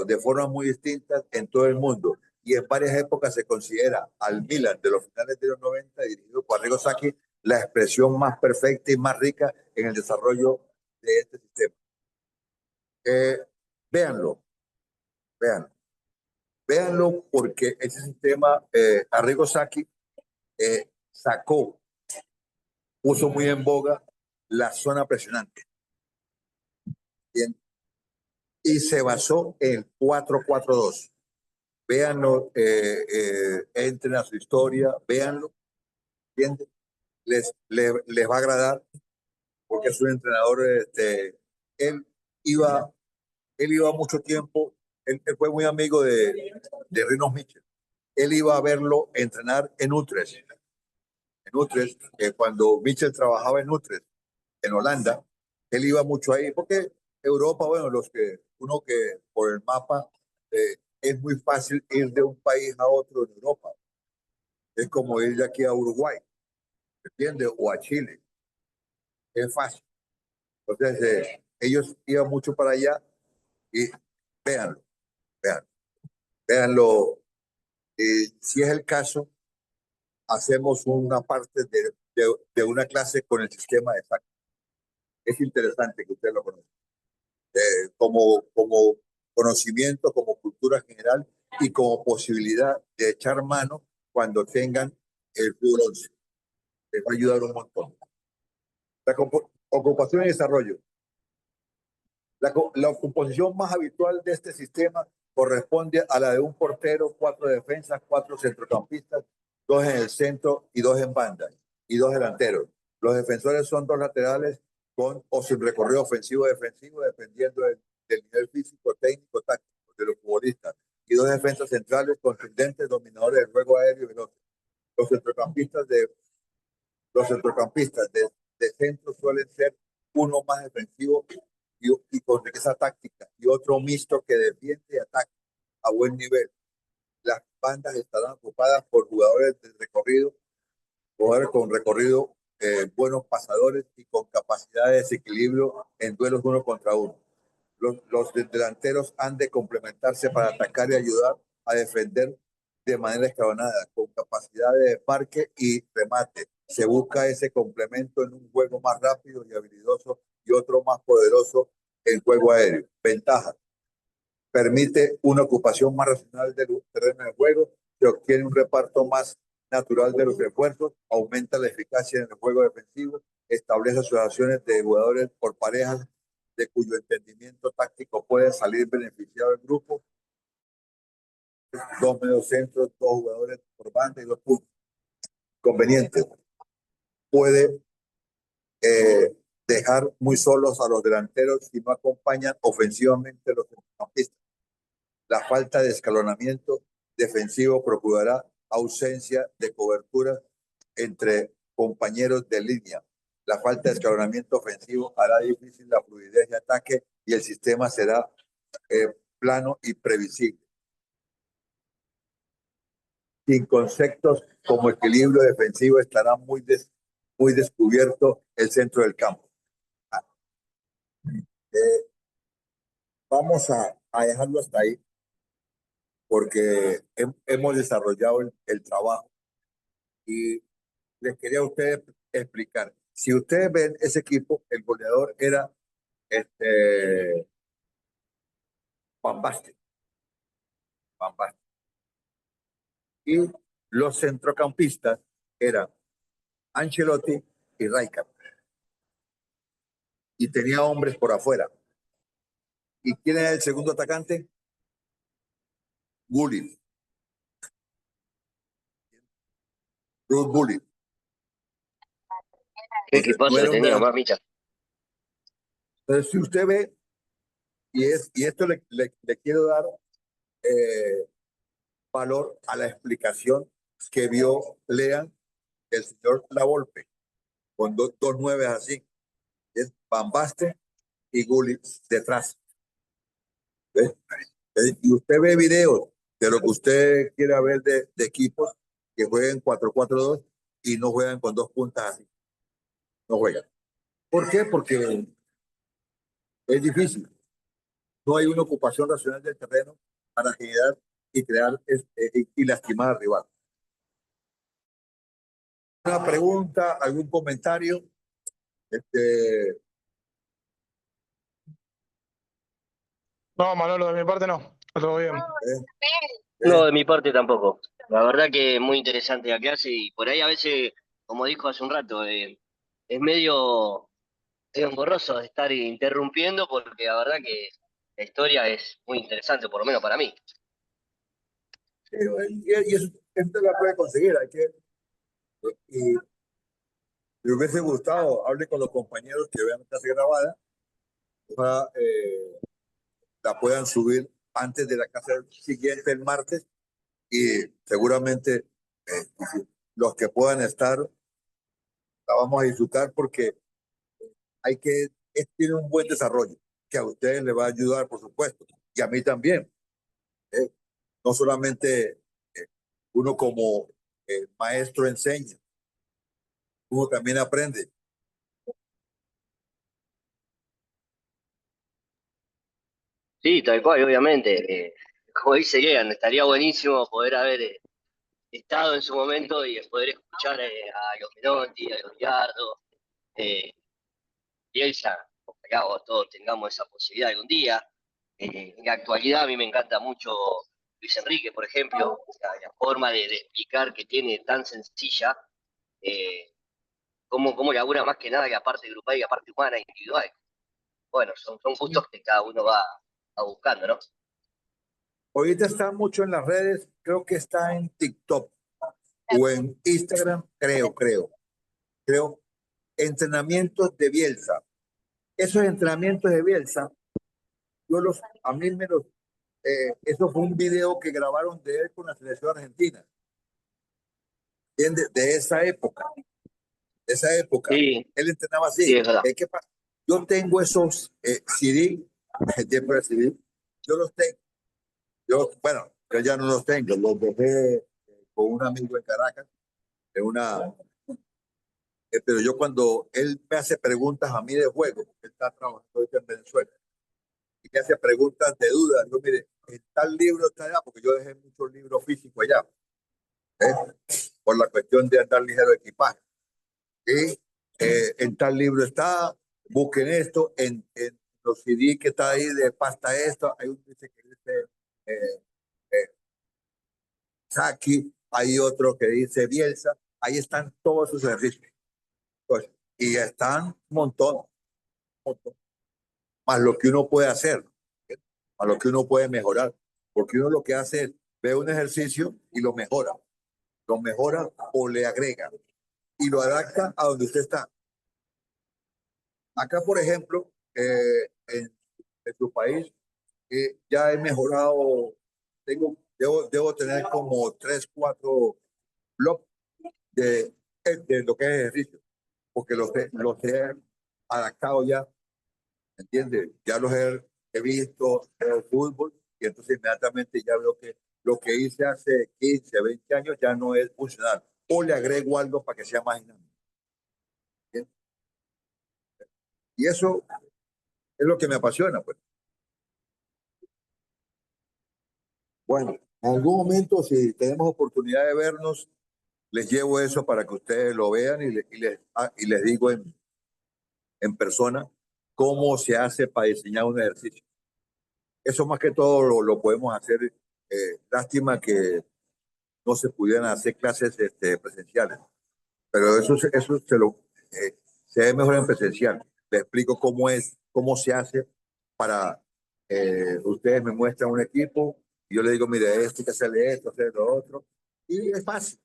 de formas muy distintas en todo el mundo. Y en varias épocas se considera al Milan de los finales de los 90, dirigido por Arrigo Sacchi, la expresión más perfecta y más rica en el desarrollo de este sistema. Véanlo porque ese sistema, Arrigo Sacchi puso muy en boga la zona presionante. Bien. Y se basó en el 4-4-2. Véanlo, entren a su historia, véanlo, ¿entiendes? les va a agradar porque es un entrenador, él iba, él iba mucho tiempo, él fue muy amigo de Rinos Michel. Él iba a verlo entrenar en Utrecht. En Utrecht, cuando Michel trabajaba en Utrecht, en Holanda, él iba mucho ahí, porque Europa, bueno, uno que por el mapa, es muy fácil ir de un país a otro en Europa. Es como ir de aquí a Uruguay, ¿entiendes? O a Chile. Es fácil. Entonces, ellos iban mucho para allá y véanlo, véanlo, véanlo. Si es el caso, hacemos una parte de una clase con el sistema de SAC. Es interesante que usted lo conozca. Como conocimiento, como cultura general y como posibilidad de echar mano cuando tengan el fútbol 11. Les va a ayudar un montón. La ocupación y desarrollo. La composición más habitual de este sistema corresponde a la de un portero, 4 defensas, 4 centrocampistas, 2 en el centro y 2 en banda, y 2 delanteros. Los defensores son 2 laterales con o sin recorrido ofensivo o defensivo, dependiendo del nivel físico, técnico, táctico de los futbolistas, y 2 defensas centrales contundentes, dominadores del juego aéreo y veloz. Los centrocampistas de centro suelen ser uno más defensivo y con riqueza táctica, y otro mixto que defiende y ataca a buen nivel. Las bandas estarán ocupadas por jugadores de recorrido, jugadores con recorrido, buenos pasadores y con capacidad de desequilibrio en duelos uno contra uno. Los delanteros han de complementarse para atacar y ayudar a defender de manera escalonada, con capacidad de desmarque y remate. Se busca ese complemento en un juego más rápido y habilidoso y otro más poderoso en juego aéreo. Ventaja: permite una ocupación más racional del terreno de juego, se obtiene un reparto más natural de los esfuerzos, aumenta la eficacia en el juego defensivo, establece asociaciones de jugadores por parejas de cuyo entendimiento táctico puede salir beneficiado el grupo, 2 mediocentros, 2 jugadores por banda y 2 puntos. Conveniente: puede dejar muy solos a los delanteros si no acompañan ofensivamente los centrocampistas. La falta de escalonamiento defensivo procurará ausencia de cobertura entre compañeros de línea. La falta de escalonamiento ofensivo hará difícil la fluidez de ataque y el sistema será plano y previsible. Sin conceptos como equilibrio defensivo estará muy descubierto el centro del campo. Vamos a dejarlo hasta ahí porque hemos desarrollado el trabajo y les quería a ustedes explicar. Si ustedes ven ese equipo, el goleador era Van Basten. Y los centrocampistas eran Ancelotti y Rijkaard. Y tenía hombres por afuera. ¿Y quién era el segundo atacante? Gullit. Ruud Gullit. Qué equipazo No que era un tenía, delantero. mamita. Entonces, si usted ve, y esto le quiero dar valor a la explicación que lean el señor Lavolpe, con dos nueves así. Es Van Basten y Gullit detrás. ¿Ves? Y usted ve videos de lo que usted quiera ver de equipos que jueguen 4-4-2 y no juegan con 2 puntas así. No juegan. ¿Por qué? Porque es difícil. No hay una ocupación racional del terreno para generar y crear y lastimar al rival. ¿Una pregunta, algún comentario? No, Manolo, de mi parte no. Todo bien. No, de mi parte tampoco. La verdad que muy interesante la clase y por ahí a veces, como dijo hace un rato, es medio engorroso de estar interrumpiendo porque la verdad que la historia es muy interesante, por lo menos para mí. Y eso la puede conseguir. Y Me hubiese gustado, hable con los compañeros que vean la clase grabada, ojalá, la puedan subir antes de la clase siguiente el martes y seguramente los que puedan estar la vamos a disfrutar porque tiene un buen desarrollo que a ustedes les va a ayudar, por supuesto, y a mí también. ¿Eh? No solamente uno como maestro enseña, uno también aprende. Sí, tal cual, obviamente. Como dice Ian, estaría buenísimo poder haber estado en su momento y poder escuchar a los Menotti, a los Gallardo, eh, Bielsa, ojalá vos todos tengamos esa posibilidad algún día. En la actualidad a mí me encanta mucho Luis Enrique, por ejemplo, la forma de explicar que tiene tan sencilla, eh, cómo labura más que nada la parte grupal y la parte humana individual. Bueno, son gustos que cada uno va buscando, ¿no? Ahorita está mucho en las redes, creo que está en TikTok o en Instagram, creo, entrenamientos de Bielsa. Esos entrenamientos de Bielsa, a mí me los, eso fue un video que grabaron de él con la selección argentina, ¿entiendes? De esa época, Sí, él entrenaba sí, así. es verdad. ¿Qué pasa? Yo tengo esos CD, el tiempo de CD, yo los tengo, bueno, yo ya no los tengo, los dejé con un amigo en Caracas, en una, pero yo cuando él me hace preguntas a mí de juego, porque él está trabajando ahorita en Venezuela, y me hace preguntas de duda, yo mire, en tal libro está allá, porque yo dejé muchos libros físicos allá, ¿eh? Por la cuestión de andar ligero de equipaje. Y en tal libro está, busquen esto, en los CD que está ahí de pasta esto, hay un que dice eh, eh, Saki, hay otro que dice Bielsa, ahí están todos sus ejercicios. Pues, y están un montón, más lo que uno puede hacer, ¿sí? Más lo que uno puede mejorar, porque uno lo que hace es ve un ejercicio y lo mejora o le agrega y lo adapta a donde usted está. Acá, por ejemplo, en tu país, ya he mejorado, debo tener como 3, 4 blogs de lo que es ejercicio, porque los he adaptado ya, ¿entiendes? Ya he visto el fútbol y entonces inmediatamente ya veo que lo que hice hace 15, 20 años ya no es funcional. O le agrego algo para que sea más dinámico. ¿Entiendes? Y eso es lo que me apasiona, pues. Bueno, en algún momento, si tenemos oportunidad de vernos, les llevo eso para que ustedes lo vean y les digo en persona cómo se hace para diseñar un ejercicio. Eso más que todo lo podemos hacer. Lástima que no se pudieran hacer clases presenciales, pero eso se ve mejor en presencial. Les explico cómo se hace para, ustedes me muestran un equipo y yo le digo, mire, esto hay que hacerle esto, hacer lo otro. Y es fácil,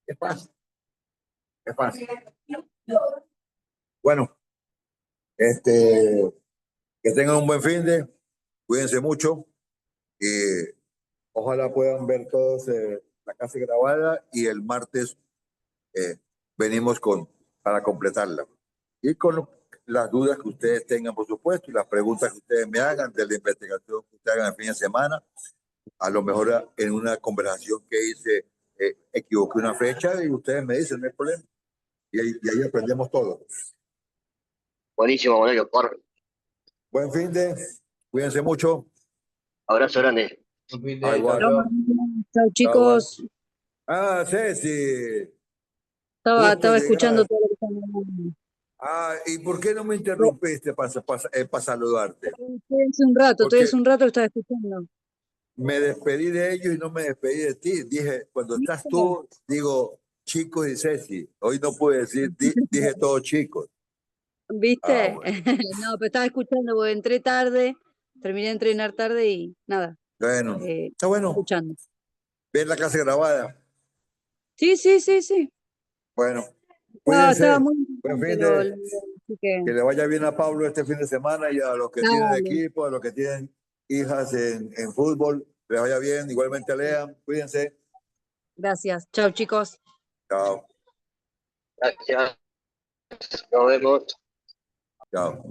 es fácil, es fácil. Bueno, que tengan un buen fin de, cuídense mucho y ojalá puedan ver todos la clase grabada y el martes eh, venimos para completarla. Y con las dudas que ustedes tengan, por supuesto, y las preguntas que ustedes me hagan de la investigación que ustedes hagan el fin de semana, a lo mejor en una conversación que hice, equivoqué una fecha y ustedes me dicen, no hay problema. Y ahí aprendemos todo. Buenísimo, Manuel, por Buen fin de, cuídense mucho. abrazo grande. Ah, igual. Chao, Igual. chicos. Ah, Ceci. Estaba Justo escuchando llegar. todo lo que estaban hablando. Ah, ¿y por qué no me interrumpiste para saludarte? Estoy Porque hace un rato lo estaba escuchando. me despedí de ellos y no me despedí de ti. Dije, cuando estás tú, digo, chicos y Ceci. Hoy no pude decir, dije todos chicos. Ah, ¿Viste? bueno. No, pero estaba escuchando porque entré tarde, terminé de entrenar tarde y nada, Bueno, está bueno. escuchando. Ver la clase grabada. Sí. Bueno, Estaba Cuídense. muy Buen interesante fin lo de, de- así que, que le vaya bien a Pablo este fin de semana y a los que tienen dale. equipo, a los que tienen hijas en fútbol. Les vaya bien. Igualmente a Lea. Cuídense. Gracias. Chao, chicos. Chao. Gracias. Nos vemos. Chao.